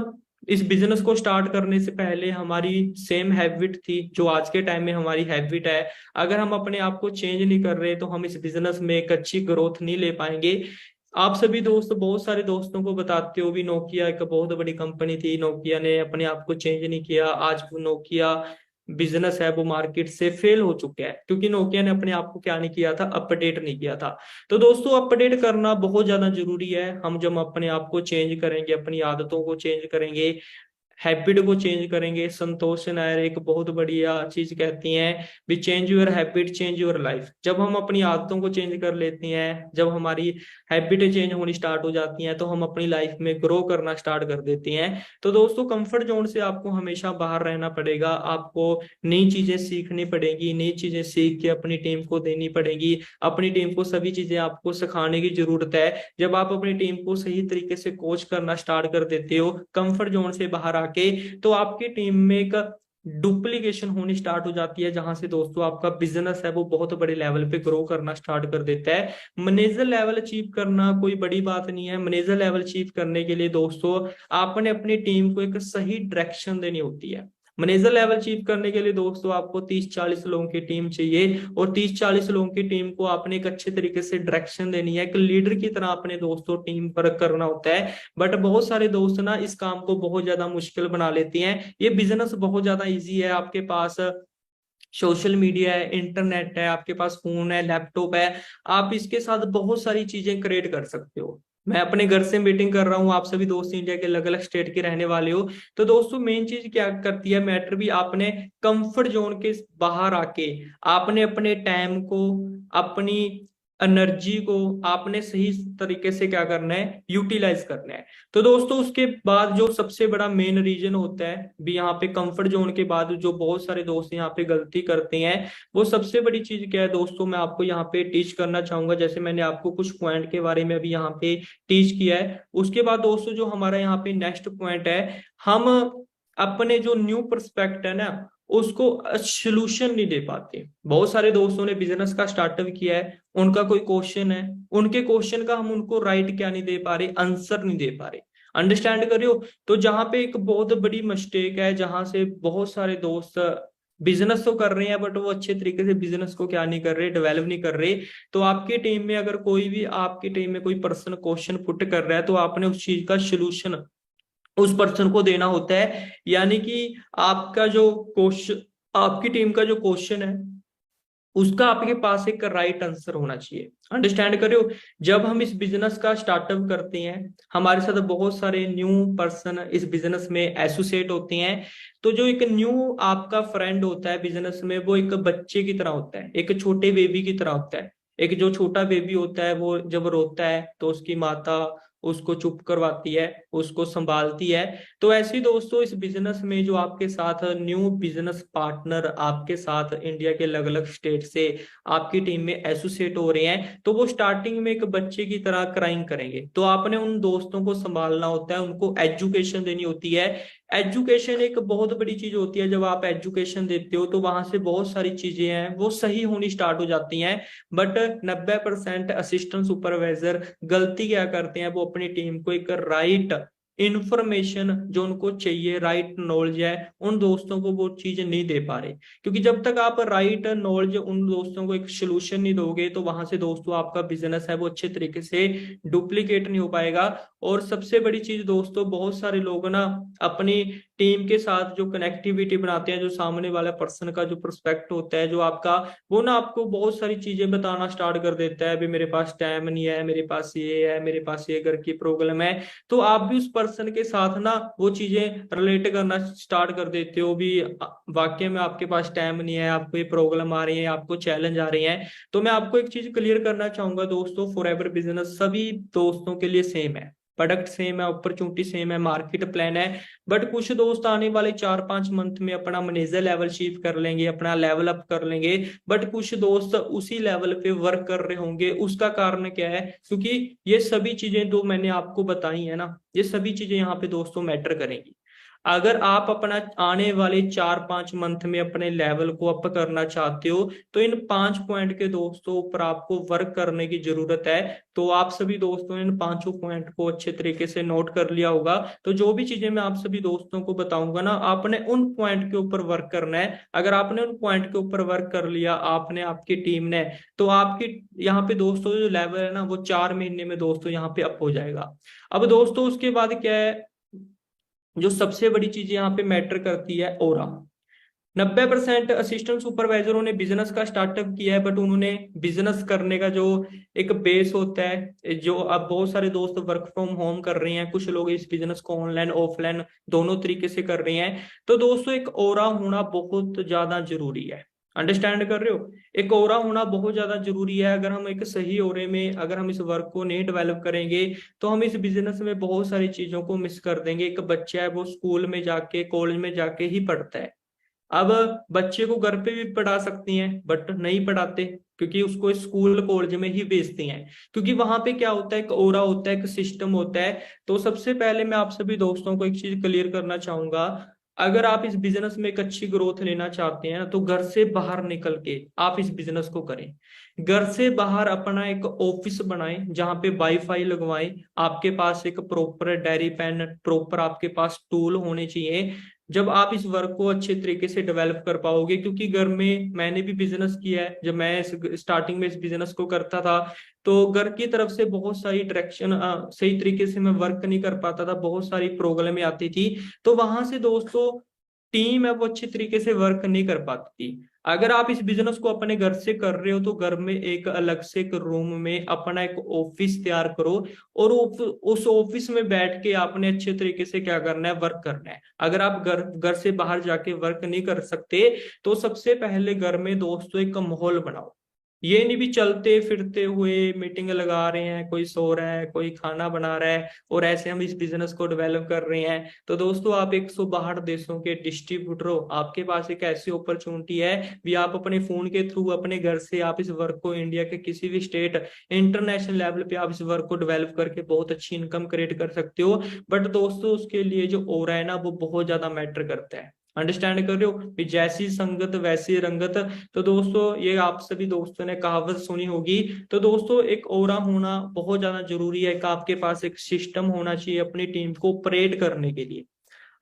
इस बिजनेस को स्टार्ट करने से पहले हमारी सेम हैबिट थी जो आज के टाइम में हमारी हैबिट है, अगर हम अपने आप को चेंज नहीं कर रहे तो हम इस बिजनेस में एक अच्छी ग्रोथ नहीं ले पाएंगे। आप सभी दोस्त बहुत सारे दोस्तों को बताते हो भी, नोकिया एक बहुत बड़ी कंपनी थी, नोकिया ने अपने आप को चेंज नहीं किया, आज वो नोकिया बिजनेस है वो मार्केट से फेल हो चुका है, क्योंकि नोकिया ने अपने आप को क्या नहीं किया था, अपडेट नहीं किया था। तो दोस्तों अपडेट करना बहुत ज्यादा जरूरी है। हम जब अपने आप को चेंज करेंगे, अपनी आदतों को चेंज करेंगे, हैबिट को चेंज करेंगे। संतोष नायर एक बहुत बढ़िया चीज कहती हैं भी, change your habit change your life. जब हम अपनी आदतों को चेंज कर लेते हैं, जब हमारी हैबिटें चेंज होनी स्टार्ट हो जाती हैं, तो हम अपनी लाइफ में ग्रो करना स्टार्ट कर देते हैं। तो दोस्तों कंफर्ट जोन से आपको हमेशा बाहर रहना पड़ेगा, आपको नई चीजें सीखनी पड़ेगी, नई चीजें सीख के अपनी टीम को देनी पड़ेगी। अपनी टीम को सभी चीजें आपको सिखाने की जरूरत है। जब आप अपनी टीम को सही तरीके से कोच करना स्टार्ट कर देते हो कंफर्ट जोन से बाहर आके, तो आपकी टीम में एक डुप्लीकेशन होनी स्टार्ट हो जाती है, जहां से दोस्तों आपका बिजनेस है वो बहुत बड़े लेवल पे ग्रो करना स्टार्ट कर देता है। मैनेजर लेवल अचीव करना कोई बड़ी बात नहीं है। मैनेजर लेवल अचीव करने के लिए दोस्तों आपने अपनी टीम को एक सही डायरेक्शन देनी होती है। मैनेजर लेवल अचीव करने के लिए दोस्तों आपको 30-40 लोगों की टीम चाहिए, और 30-40 लोगों की टीम को आपने एक अच्छे तरीके से डायरेक्शन देनी है, एक लीडर की तरह अपने दोस्तों टीम पर करना होता है। बट बहुत सारे दोस्त ना इस काम को बहुत ज्यादा मुश्किल बना लेते हैं। ये बिजनेस बहुत ज्यादा इजी है, आपके पास सोशल मीडिया है, इंटरनेट है, आपके पास फोन है, लैपटॉप है, आप इसके साथ बहुत सारी चीजें क्रिएट कर सकते हो। मैं अपने घर से मीटिंग कर रहा हूँ, आप सभी दोस्त इंडिया के अलग अलग स्टेट के रहने वाले हो। तो दोस्तों मेन चीज क्या करती है मैटर, भी आपने कंफर्ट जोन के बाहर आके आपने अपने टाइम को, अपनी एनर्जी को आपने सही तरीके से क्या करना है, यूटिलाइज करना है। तो दोस्तों उसके बाद जो सबसे बड़ा मेन रीजन होता है भी यहाँ पे कंफर्ट जोन के बाद जो बहुत सारे दोस्त यहाँ पे गलती करते हैं, वो सबसे बड़ी चीज क्या है दोस्तों, मैं आपको यहाँ पे टीच करना चाहूंगा। जैसे मैंने आपको कुछ पॉइंट के बारे में अभी यहाँ पे टीच किया है, उसके बाद दोस्तों जो हमारा यहाँ पे नेक्स्ट पॉइंट है, हम अपने जो न्यू पर्सपेक्ट है ना उसको सोल्यूशन नहीं दे पाते। बहुत सारे दोस्तों ने बिजनेस का स्टार्टअप किया है, उनका कोई क्वेश्चन है, उनके क्वेश्चन का हम उनको राइट क्या नहीं दे पा रहे, आंसर नहीं दे पा रहे। अंडरस्टैंड करियो। तो जहां पे एक बहुत बड़ी मिस्टेक है, जहां से बहुत सारे दोस्त बिजनेस तो कर रहे हैं बट वो अच्छे तरीके से बिजनेस को क्या नहीं कर रहे, डेवलप नहीं कर रहे। तो आपकी टीम में अगर कोई भी, आपकी टीम में कोई पर्सन क्वेश्चन पुट कर रहा है, तो आपने उस चीज का सोल्यूशन उस पर्सन को देना होता है। यानी कि आपका जो क्वेश्चन, आपकी टीम का जो क्वेश्चन है उसका आपके पास एक राइट आंसर होना चाहिए। अंडरस्टैंड करो। जब हम इस बिजनेस का स्टार्टअप करते हैं, हमारे साथ बहुत सारे न्यू पर्सन इस बिजनेस में एसोसिएट होते हैं। तो जो एक न्यू आपका फ्रेंड होता है बिजनेस में, वो एक बच्चे की तरह होता है, एक छोटे बेबी की तरह होता है। एक जो छोटा बेबी होता है वो जब रोता है तो उसकी माता उसको चुप करवाती है, उसको संभालती है। तो ऐसे ही दोस्तों इस बिजनेस में जो आपके साथ न्यू बिजनेस पार्टनर आपके साथ इंडिया के अलग अलग स्टेट से आपकी टीम में एसोसिएट हो रहे हैं, तो वो स्टार्टिंग में एक बच्चे की तरह क्राइम करेंगे। तो आपने उन दोस्तों को संभालना होता है, उनको एजुकेशन देनी होती है। एजुकेशन एक बहुत बड़ी चीज होती है। जब आप एजुकेशन देते हो तो वहां से बहुत सारी चीजें हैं वो सही होनी स्टार्ट हो जाती हैं। बट 90% असिस्टेंट सुपरवाइजर गलती क्या करते हैं, वो अपनी टीम को एक राइट इंफॉर्मेशन जो उनको चाहिए, राइट नॉलेज है, उन दोस्तों को वो चीज नहीं दे पा रहे। क्योंकि जब तक आप राइट नॉलेज उन दोस्तों को एक सोल्यूशन नहीं दोगे, तो वहां से दोस्तों आपका बिजनेस है वो अच्छे तरीके से डुप्लीकेट नहीं हो पाएगा। और सबसे बड़ी चीज दोस्तों, बहुत सारे लोग ना अपनी टीम के साथ जो कनेक्टिविटी बनाते हैं, जो सामने वाला पर्सन का जो पर्सपेक्ट होता है जो आपका, वो ना आपको बहुत सारी चीजें बताना स्टार्ट कर देता है। अभी मेरे पास टाइम नहीं है, मेरे पास ये है, मेरे पास ये घर की प्रॉब्लम है। तो आप भी उस पर्सन के साथ ना वो चीजें रिलेट करना स्टार्ट कर देते हो भी, वाकई में आपके पास टाइम नहीं है, आपको ये प्रॉब्लम आ रही है, आपको चैलेंज आ रही है। तो मैं आपको एक चीज क्लियर करना चाहूंगा दोस्तों, फॉरएवर बिजनेस सभी दोस्तों के लिए सेम है। प्रोडक्ट सेम है, अपॉर्चुनिटी सेम है, मार्केट प्लान है। बट कुछ दोस्त आने वाले 4-5 मंथ में अपना मैनेजर लेवल अचीव कर लेंगे, अपना लेवल अप कर लेंगे। बट कुछ दोस्त उसी लेवल पे वर्क कर रहे होंगे। उसका कारण क्या है, क्योंकि ये सभी चीजें जो मैंने आपको बताई है ना, ये सभी चीजें यहाँ पे दोस्तों मैटर करेंगी। अगर आप अपना आने वाले 4-5 मंथ में अपने लेवल को अप करना चाहते हो, तो इन 5 पॉइंट के दोस्तों ऊपर आपको वर्क करने की जरूरत है। तो आप सभी दोस्तों ने इन 5 पॉइंट को अच्छे तरीके से नोट कर लिया होगा। तो जो भी चीजें मैं आप सभी दोस्तों को बताऊंगा ना, आपने उन पॉइंट के ऊपर वर्क करना है। अगर आपने उन पॉइंट के ऊपर वर्क कर लिया, आपने, आपकी टीम ने, तो आपकी यहाँ पे दोस्तों जो लेवल है ना वो 4 महीने में दोस्तों यहाँ पे अप हो जाएगा। अब दोस्तों उसके बाद क्या है, जो सबसे बड़ी चीज यहाँ पे मैटर करती है, ओरा। 90% असिस्टेंट सुपरवाइजरों ने बिजनेस का स्टार्टअप किया है, बट उन्होंने बिजनेस करने का जो एक बेस होता है, जो अब बहुत सारे दोस्त वर्क फ्रॉम होम कर रहे हैं, कुछ लोग इस बिजनेस को ऑनलाइन ऑफलाइन दोनों तरीके से कर रहे हैं। तो दोस्तों एक ओरा होना बहुत ज्यादा जरूरी है। अंडरस्टैंड कर रहे हो, एक ओरा होना बहुत ज्यादा जरूरी है। अगर हम एक सही ओरे में, अगर हम इस वर्क को नहीं डेवलप करेंगे, तो हम इस बिजनेस में बहुत सारी चीजों को मिस कर देंगे। एक बच्चा है वो स्कूल में जाके, कॉलेज में जाके ही पढ़ता है। अब बच्चे को घर पे भी पढ़ा सकती हैं बट नहीं पढ़ाते, क्योंकि उसको स्कूल कॉलेज में ही भेजते हैं। क्योंकि वहां पे क्या होता है, एक ओरा होता है, एक सिस्टम होता है। तो सबसे पहले मैं आप सभी दोस्तों को एक चीज क्लियर करना चाहूंगा, अगर आप इस बिजनेस में एक अच्छी ग्रोथ लेना चाहते हैं तो घर से बाहर निकल के आप इस बिजनेस को करें। घर से बाहर अपना एक ऑफिस बनाएं जहां पे वाईफाई लगवाएं, आपके पास एक प्रॉपर डायरी पेन, प्रॉपर आपके पास टूल होने चाहिए। जब आप इस वर्क को अच्छे तरीके से डेवलप कर पाओगे, क्योंकि घर में मैंने भी बिजनेस किया है, जब मैं स्टार्टिंग में इस बिजनेस को करता था तो घर की तरफ से बहुत सारी डायरेक्शन, सही तरीके से मैं वर्क नहीं कर पाता था, बहुत सारी प्रॉब्लमें आती थी। तो वहां से दोस्तों टीम है वो अच्छी तरीके से वर्क नहीं कर पाती थी। अगर आप इस बिजनेस को अपने घर से कर रहे हो तो घर में एक अलग से एक रूम में अपना एक ऑफिस तैयार करो, और उस ऑफिस में बैठ के आपने अच्छे तरीके से क्या करना है, वर्क करना है। अगर आप घर घर से बाहर जाके वर्क नहीं कर सकते तो सबसे पहले घर में दोस्तों एक माहौल बनाओ। ये नहीं भी चलते फिरते हुए मीटिंग लगा रहे हैं, कोई सो रहा है कोई खाना बना रहा है और ऐसे हम इस बिजनेस को डेवलप कर रहे हैं। तो दोस्तों आप 162 देशों के डिस्ट्रीब्यूटर हो, आपके पास एक ऐसी अपॉर्चुनिटी है भी आप अपने फोन के थ्रू अपने घर से आप इस वर्क को इंडिया के किसी भी स्टेट, इंटरनेशनल लेवल पे आप इस वर्क को डेवलप करके बहुत अच्छी इनकम क्रिएट कर सकते हो। बट दोस्तों उसके लिए जो ऑरा है ना वो बहुत ज्यादा मैटर करता है। अंडरस्टैंड कर रहे हो कि जैसी संगत वैसी रंगत। तो दोस्तों ये आप सभी दोस्तों ने कहावत सुनी होगी। तो दोस्तों एक ओरा होना बहुत ज्यादा जरूरी है, कि आपके पास एक सिस्टम होना चाहिए अपनी टीम को ऑपरेट करने के लिए।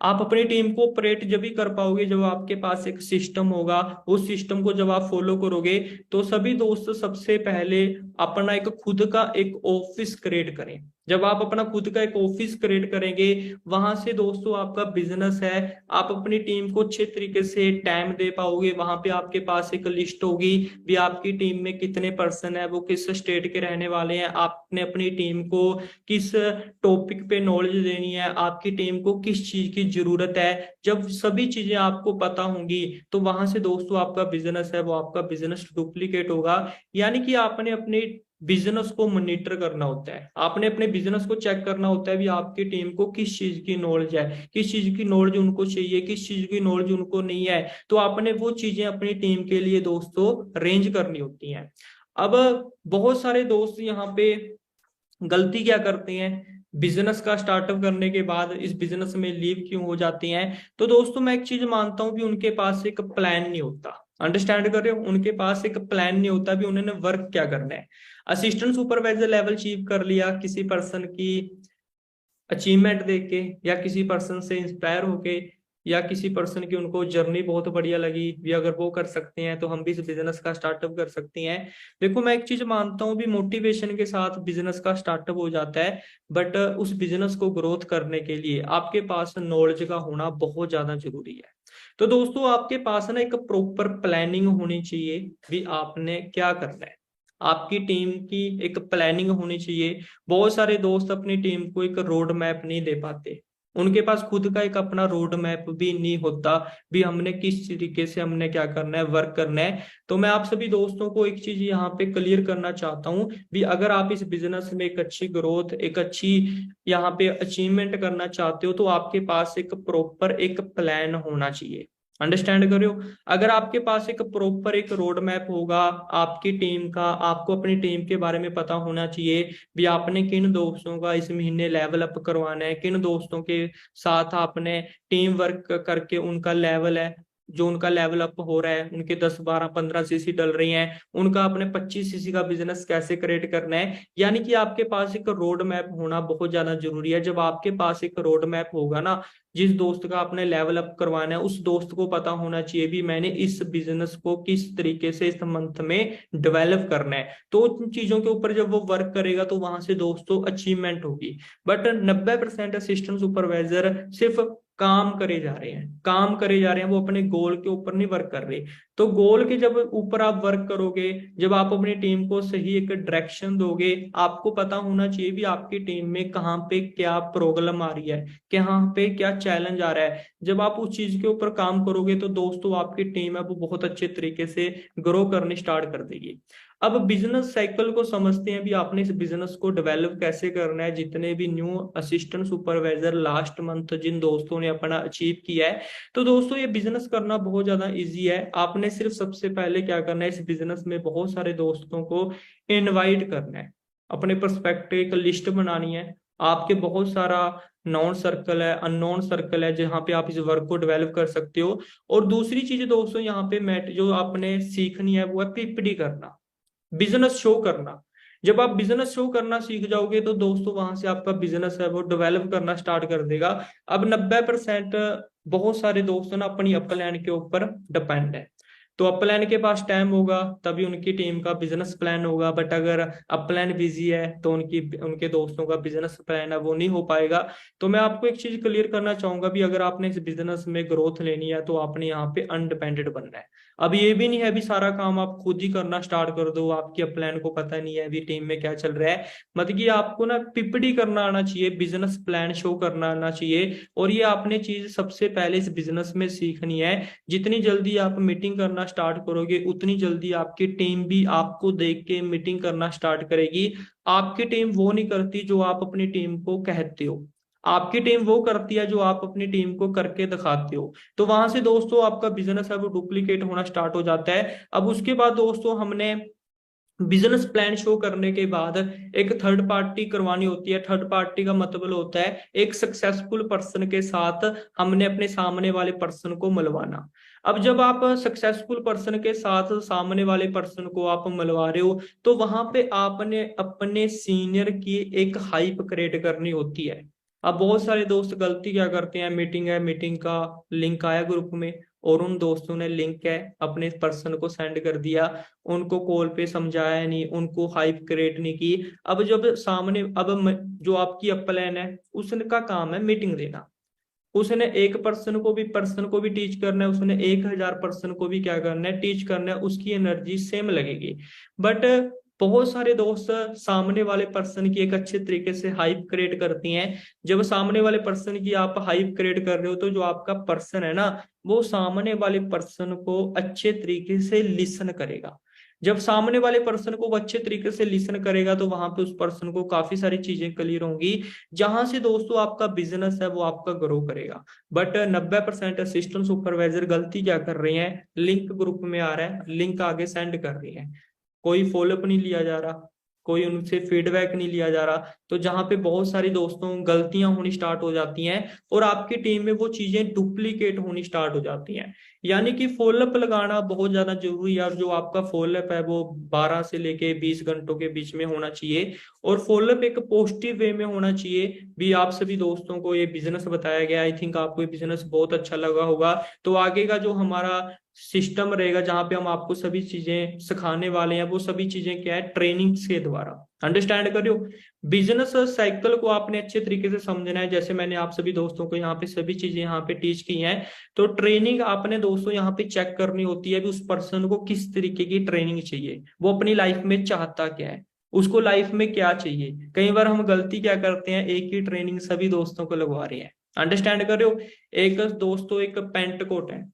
आप अपनी टीम को ऑपरेट जब भी कर पाओगे जब आपके पास एक सिस्टम होगा। उस सिस्टम को जब आप फॉलो करोगे तो सभी दोस्त सबसे पहले अपना एक खुद का एक ऑफिस क्रिएट करें। जब आप अपना खुद का एक ऑफिस क्रिएट करेंगे वहां से दोस्तों आपका बिजनेस है, आप अपनी टीम को अच्छे तरीके से टाइम दे पाओगे। वहां पे आपके पास एक लिस्ट होगी भी आपकी टीम में कितने पर्सन है, वो किस स्टेट के रहने वाले हैं, आपने अपनी टीम को किस टॉपिक पे नॉलेज देनी है, आपकी टीम को किस चीज की जरूरत है। जब सभी चीजें आपको पता होंगी तो वहां से दोस्तों आपका बिजनेस है वो आपका बिजनेस डुप्लीकेट होगा। यानी कि आपने अपने बिजनेस को मॉनिटर करना होता है, आपने अपने बिजनेस को चेक करना होता है भी आपकी टीम को किस चीज की नॉलेज है, किस चीज की नॉलेज उनको चाहिए, किस चीज की नॉलेज उनको नहीं है। तो आपने वो चीजें अपनी टीम के लिए दोस्तों अरेंज करनी होती हैं। अब बहुत सारे दोस्त यहाँ पे गलती क्या करते हैं, बिजनेस का स्टार्टअप करने के बाद इस बिजनेस में लीव क्यों हो जाती हैं। तो दोस्तों मैं एक चीज मानता हूं कि उनके पास एक प्लान नहीं होता। अंडरस्टैंड कर रहे हो, उनके पास एक प्लान नहीं होता भी उन्होंने वर्क क्या करना है। असिस्टेंट सुपरवाइजर लेवल अचीव कर लिया किसी पर्सन की अचीवमेंट देख के, या किसी पर्सन से इंस्पायर होके, या किसी पर्सन की उनको जर्नी बहुत बढ़िया लगी भी अगर वो कर सकते हैं तो हम भी इस बिजनेस का स्टार्टअप कर सकते हैं। देखो मैं एक चीज मानता हूँ भी मोटिवेशन के साथ बिजनेस का स्टार्टअप हो जाता है, बट उस बिजनेस को ग्रोथ करने के लिए आपके पास नॉलेज का होना बहुत ज्यादा जरूरी है। तो दोस्तों आपके पास ना एक प्रॉपर प्लानिंग होनी चाहिए भी आपने क्या करना है, आपकी टीम की एक प्लानिंग होनी चाहिए। बहुत सारे दोस्त अपनी टीम को एक रोड मैप नहीं दे पाते, उनके पास खुद का एक अपना रोड मैप भी नहीं होता भी हमने किस तरीके से हमने क्या करना है, वर्क करना है। तो मैं आप सभी दोस्तों को एक चीज यहाँ पे क्लियर करना चाहता हूँ भी अगर आप इस बिजनेस में एक अच्छी ग्रोथ, एक अच्छी यहाँ पे अचीवमेंट करना चाहते हो तो आपके पास एक प्रॉपर एक प्लान होना चाहिए। अंडरस्टैंड कर रहे हो, अगर आपके पास एक प्रॉपर एक रोड मैप होगा आपकी टीम का, आपको अपनी टीम के बारे में पता होना चाहिए भी आपने किन दोस्तों का इस महीने लेवल अप करवाना है, किन दोस्तों के साथ आपने टीम वर्क करके उनका लेवल है, जो उनका लेवल अप हो रहा है, उनके 10 12 15 सीसी डल रही हैं, उनका अपने 25 सीसी का बिजनेस कैसे क्रिएट करना है। यानी कि आपके पास एक रोड मैप होना बहुत ज्यादा जरूरी है। जब आपके पास एक रोड मैप होगा ना, जिस दोस्त का आपने लेवल अप करवाना है उस दोस्त को पता होना चाहिए भी मैंने इस बिजनेस को किस तरीके से इस मंथ में डेवलप करना है। तो उन चीजों के ऊपर जब वो वर्क करेगा तो वहां से दोस्तों अचीवमेंट होगी। बट 90% असिस्टेंट सुपरवाइजर सिर्फ काम करे जा रहे हैं, काम करे जा रहे हैं, वो अपने गोल के ऊपर नहीं वर्क कर रहे। तो गोल के जब ऊपर आप वर्क करोगे, जब आप अपनी टीम को सही एक डायरेक्शन दोगे, आपको पता होना चाहिए भी आपकी टीम में कहाँ पे क्या प्रॉब्लम आ रही है, कहाँ पे क्या चैलेंज आ रहा है। जब आप उस चीज के ऊपर काम करोगे तो दोस्तों आपकी टीम है वो बहुत अच्छे तरीके से ग्रो करनी स्टार्ट कर देगी। अब बिजनेस साइकिल को समझते हैं भी आपने इस बिजनेस को डेवलप कैसे करना है। जितने भी new assistant supervisor last month जिन दोस्तों ने अपना अचीव किया है, तो दोस्तों ये बिजनेस करना बहुत ज्यादा इजी है। आपने सिर्फ सबसे पहले क्या करना है, इस बिजनेस में बहुत सारे दोस्तों को इनवाइट करना है, अपने पर्सपेक्टिव एक लिस्ट बनानी है, आपके बहुत सारा नॉन सर्कल है, अननोन सर्कल है, जहाँ पे आप इस वर्क को डेवलप कर सकते हो। और दूसरी चीज दोस्तों यहाँ पे मैट जो आपने सीखनी है वो है पीपीटी करना, बिजनेस शो करना। जब आप बिजनेस शो करना सीख जाओगे तो दोस्तों वहां से आपका बिजनेस है वो डेवलप करना स्टार्ट कर देगा। अब 90% बहुत सारे दोस्त ना अपनी अपलाइन के ऊपर डिपेंड है। तो अपलाइन के पास टाइम होगा तभी उनकी टीम का बिजनेस प्लान होगा, बट अगर अपलाइन बिजी है तो उनकी उनके दोस्तों का बिजनेस प्लान है वो नहीं हो पाएगा। तो मैं आपको एक चीज क्लियर करना चाहूंगा भी, अगर आपने इस बिजनेस में ग्रोथ लेनी है तो आपने यहाँ पे अनडिपेंडेंट बनना है। अब ये भी नहीं है अभी सारा काम आप खुद ही करना स्टार्ट कर दो, आपकी प्लान को पता नहीं है अभी टीम में क्या चल रहा है। मतलब कि आपको ना पीपीटी करना आना चाहिए, बिजनेस प्लान शो करना आना चाहिए। और ये आपने चीज सबसे पहले इस बिजनेस में सीखनी है। जितनी जल्दी आप मीटिंग करना स्टार्ट करोगे उतनी जल्दी आपकी टीम भी आपको देख के मीटिंग करना स्टार्ट करेगी। आपकी टीम वो नहीं करती जो आप अपनी टीम को कहते हो, आपकी टीम वो करती है जो आप अपनी टीम को करके दिखाते हो। तो वहां से दोस्तों आपका बिजनेस है वो डुप्लीकेट होना स्टार्ट हो जाता है। अब उसके बाद दोस्तों हमने बिजनेस प्लान शो करने के बाद एक थर्ड पार्टी करवानी होती है। थर्ड पार्टी का मतलब होता है एक सक्सेसफुल पर्सन के साथ हमने अपने सामने वाले पर्सन को मिलवाना। अब जब आप सक्सेसफुल पर्सन के साथ सामने वाले पर्सन को आप मिलवा रहे हो तो वहां पे आपने अपने सीनियर की एक हाइप क्रिएट करनी होती है। अब बहुत सारे दोस्त गलती क्या करते हैं, मीटिंग है, मीटिंग का लिंक आया ग्रुप में और उन दोस्तों ने लिंक है अपने पर्सन को सेंड कर दिया, उनको कॉल पे समझाया नहीं, उनको हाइप क्रिएट नहीं की। अब जब सामने जो आपकी अपलाइन है उसका काम है मीटिंग देना, उसने एक पर्सन को भी टीच करना है, उसने 1000 पर्सन को भी क्या करना है, टीच करना है, उसकी एनर्जी सेम लगेगी। बट बहुत सारे दोस्त सामने वाले पर्सन की एक अच्छे तरीके से हाइप क्रिएट करती हैं। जब सामने वाले पर्सन की आप हाइप क्रिएट कर रहे हो तो जो आपका पर्सन है ना वो सामने वाले पर्सन को अच्छे तरीके से लिसन करेगा। जब सामने वाले पर्सन को वो अच्छे तरीके से लिसन करेगा तो वहां पे उस पर्सन को काफी सारी चीजें क्लियर होंगी, जहां से दोस्तों आपका बिजनेस है वो आपका ग्रो करेगा। बट 90% असिस्टेंट सुपरवाइजर गलती क्या कर रहे हैं, लिंक ग्रुप में आ रहा है लिंक आगे सेंड कर रही है, कोई फॉलोअप नहीं लिया जा रहा, कोई उनसे फीडबैक नहीं लिया जा रहा। तो जहां पे बहुत सारी दोस्तों गलतियां होनी स्टार्ट हो जाती हैं और आपकी टीम में वो चीजें डुप्लीकेट होनी स्टार्ट हो जाती हैं। यानी कि फॉलोअप लगाना बहुत ज्यादा जरूरी है, और जो आपका फॉलोअप है वो 12 से लेके 20 घंटों के बीच में होना चाहिए। और फॉलोअप एक पॉजिटिव वे में होना चाहिए। भी आप सभी दोस्तों को ये बिजनेस बताया गया, आई थिंक आपको ये बिजनेस बहुत अच्छा लगा होगा। तो आगे का जो हमारा सिस्टम रहेगा जहां पे हम आपको सभी चीजें सिखाने वाले हैं वो सभी चीजें क्या है, ट्रेनिंग के द्वारा। अंडरस्टैंड करियो, बिजनेस साइकिल को आपने अच्छे तरीके से समझना है। जैसे मैंने आप सभी दोस्तों को यहाँ पे सभी चीजें यहाँ पे टीच की हैं, तो ट्रेनिंग आपने दोस्तों यहाँ पे चेक करनी होती है कि उस पर्सन को किस तरीके की ट्रेनिंग चाहिए, वो अपनी लाइफ में चाहता क्या है, उसको लाइफ में क्या चाहिए। कई बार हम गलती क्या करते हैं, एक ही ट्रेनिंग सभी दोस्तों को लगवा रहे हैं। अंडरस्टैंड कर रहे हो, एक दोस्तों एक पेंट कोट है,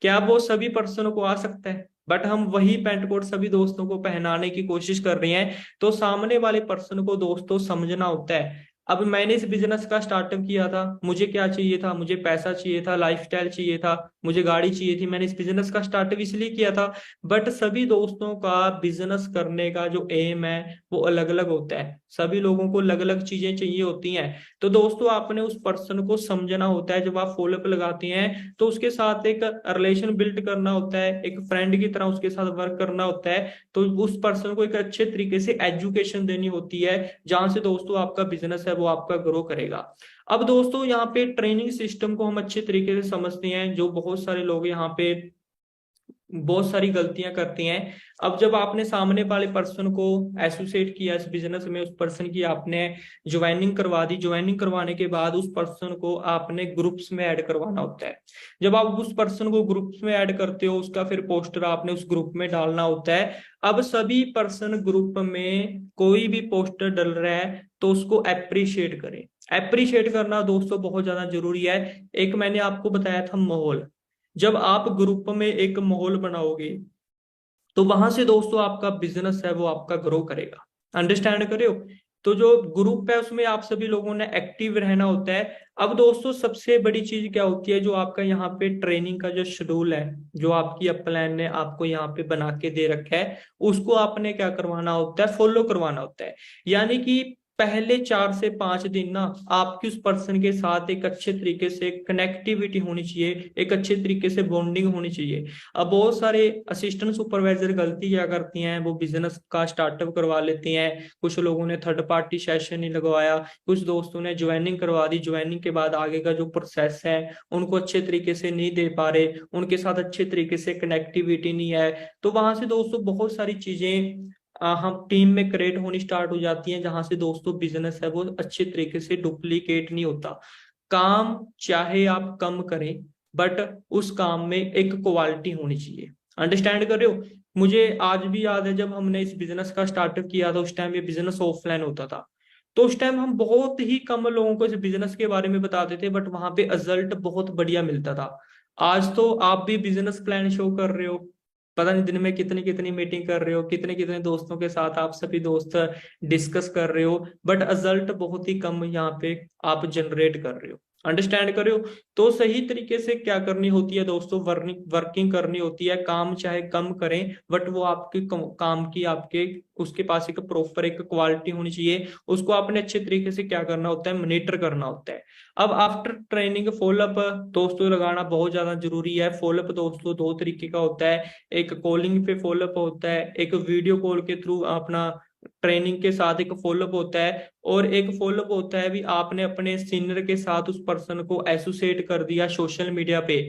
क्या वो सभी पर्सनों को आ सकता है, बट हम वही पेंट कोट सभी दोस्तों को पहनाने की कोशिश कर रहे हैं। तो सामने वाले पर्सन को दोस्तों समझना होता है। अब मैंने इस बिजनेस का स्टार्टअप किया था, मुझे क्या चाहिए था, मुझे पैसा चाहिए था, लाइफस्टाइल चाहिए था, मुझे गाड़ी चाहिए थी, मैंने इस बिजनेस का स्टार्टअप इसलिए किया था। बट सभी दोस्तों का बिजनेस करने का जो एम है वो अलग अलग होता है, सभी लोगों को अलग अलग चीजें चाहिए होती हैं। तो दोस्तों आपने उस पर्सन को समझना होता है। जब आप फॉलोअप लगाते हैं तो उसके साथ एक रिलेशन बिल्ड करना होता है, एक फ्रेंड की तरह उसके साथ वर्क करना होता है। तो उस पर्सन को एक अच्छे तरीके से एजुकेशन देनी होती है, जहां से दोस्तों आपका बिजनेस है वो आपका ग्रो करेगा। अब दोस्तों यहाँ पे ट्रेनिंग सिस्टम को हम अच्छे तरीके से समझते हैं, जो बहुत सारे लोग यहाँ पे बहुत सारी गलतियां करती हैं। अब जब आपने सामने वाले पर्सन को एसोसिएट किया इस बिजनेस में, उस पर्सन की आपने ज्वाइनिंग करवा दी, ज्वाइनिंग करवाने के बाद उस पर्सन को आपने ग्रुप्स में ऐड करवाना होता है। जब आप उस पर्सन को ग्रुप्स में ऐड करते हो उसका फिर पोस्टर आपने उस ग्रुप में डालना होता है। अब सभी पर्सन ग्रुप में कोई भी पोस्टर डल रहा है तो उसको अप्रिशिएट करें। अप्रिशिएट करना दोस्तों बहुत ज्यादा जरूरी है। एक मैंने आपको बताया था माहौल, जब आप ग्रुप में एक माहौल बनाओगे तो वहां से दोस्तों आपका बिजनेस है वो आपका ग्रो करेगा। अंडरस्टैंड करो, तो जो ग्रुप है उसमें आप सभी लोगों ने एक्टिव रहना होता है। अब दोस्तों सबसे बड़ी चीज क्या होती है, जो आपका यहाँ पे ट्रेनिंग का जो शेड्यूल है, जो आपकी अपलाइन ने आपको यहाँ पे बना के दे रखा है, उसको आपने क्या करवाना होता है, फॉलो करवाना होता है। यानी कि पहले 4 से 5 दिन ना आपकी उस पर्सन के साथ एक अच्छे तरीके से कनेक्टिविटी होनी चाहिए, एक अच्छे तरीके से बॉन्डिंग होनी चाहिए। अब बहुत सारे असिस्टेंट सुपरवाइजर गलती क्या करती हैं, वो बिजनेस का स्टार्टअप करवा लेती हैं, कुछ लोगों ने थर्ड पार्टी सेशन नहीं लगवाया, कुछ दोस्तों ने ज्वाइनिंग करवा दी, ज्वाइनिंग के बाद आगे का जो प्रोसेस है उनको अच्छे तरीके से नहीं दे पा रहे, उनके साथ अच्छे तरीके से कनेक्टिविटी नहीं है। तो वहां से दोस्तों बहुत सारी चीजें हम टीम में क्रिएट होनी स्टार्ट हो जाती हैं, जहां से दोस्तों बिजनेस है वो अच्छे तरीके से डुप्लीकेट नहीं होता। काम चाहे आप कम करें, बट उस काम में एक क्वालिटी होनी चाहिए। अंडरस्टैंड कर रहे हो? मुझे आज भी याद है जब हमने इस बिजनेस का स्टार्टअप किया था, उस टाइम ये बिजनेस ऑफलाइन होता था। तो उस टाइम हम बहुत ही कम लोगों को इस बिजनेस के बारे में बताते थे, बट वहां पे रिजल्ट बहुत बढ़िया मिलता था। आज तो आप भी बिजनेस प्लान शो कर रहे हो, पता नहीं दिन में कितनी कितनी मीटिंग कर रहे हो, कितने कितने दोस्तों के साथ आप सभी दोस्त डिस्कस कर रहे हो, बट रिजल्ट बहुत ही कम यहाँ पे आप जनरेट कर रहे हो। अंडरस्टैंड कर रहे हो? तो सही तरीके से क्या करनी होती है दोस्तों, वर्किंग करनी होती है। काम चाहे कम करें, बट वो आपके काम की आपके उसके पास एक प्रॉपर एक क्वालिटी होनी चाहिए। उसको आपने अच्छे तरीके से क्या करना होता है, मॉनिटर करना होता है। अब आफ्टर ट्रेनिंग फॉलोअप दोस्तों लगाना बहुत ज्यादा जरूरी है। फॉलोअप दोस्तों दो तरीके का होता है, एक कॉलिंग पे फॉलोअप होता है, एक वीडियो कॉल के थ्रू अपना ट्रेनिंग के साथ एक फॉलोअप होता है, और एक फॉलोअप होता है भी आपने अपने सीनियर के साथ उस पर्सन को एसोसिएट कर दिया सोशल मीडिया पे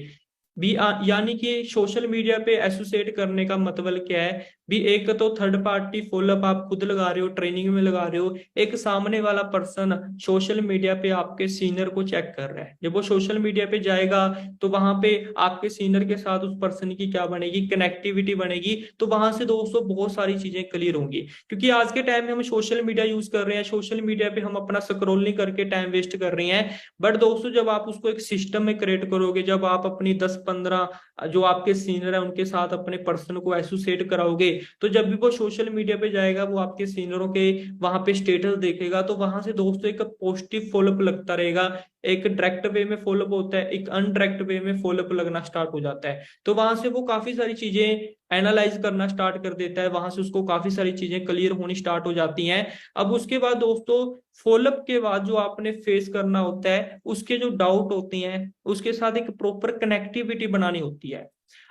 भी। यानी कि सोशल मीडिया पे एसोसिएट करने का मतलब क्या है भी, एक तो थर्ड पार्टी फॉलोअप आप खुद लगा रहे हो, ट्रेनिंग में लगा रहे हो, एक सामने वाला पर्सन सोशल मीडिया पे आपके सीनियर को चेक कर रहा है। जब वो सोशल मीडिया पे जाएगा तो वहां पे आपके सीनियर के साथ उस पर्सन की क्या बनेगी, कनेक्टिविटी बनेगी। तो वहां से दोस्तों बहुत सारी चीजें क्लियर होंगी, क्योंकि आज के टाइम में हम सोशल मीडिया यूज कर रहे हैं, सोशल मीडिया पे हम अपना स्क्रॉलिंग करके टाइम वेस्ट कर रहे हैं। बट दोस्तों जब आप उसको एक सिस्टम में क्रिएट करोगे, जब आप अपनी 10-15 जो आपके सीनियर है उनके साथ अपने पर्सन को एसोसिएट कराओगे, तो जब भी वो सोशल मीडिया पे जाएगा वो आपके सीनियरों के वहां पे स्टेटस देखेगा, तो वहां से दोस्तों एक पॉजिटिव फॉलोअप लगता रहेगा। एक डायरेक्ट वे में फॉलोअप होता है, एक अनडायरेक्ट वे में फॉलोअप लगना स्टार्ट हो जाता है। तो वहां से वो काफी सारी चीजें एनालाइज करना स्टार्ट कर देता है, वहां से उसको काफी सारी चीजें क्लियर होनी स्टार्ट हो जाती हैं। अब उसके बाद दोस्तों फॉलोअप के बाद जो आपने फेस करना होता है, उसके जो डाउट होते हैं उसके साथ एक प्रॉपर कनेक्टिविटी बनानी होती है।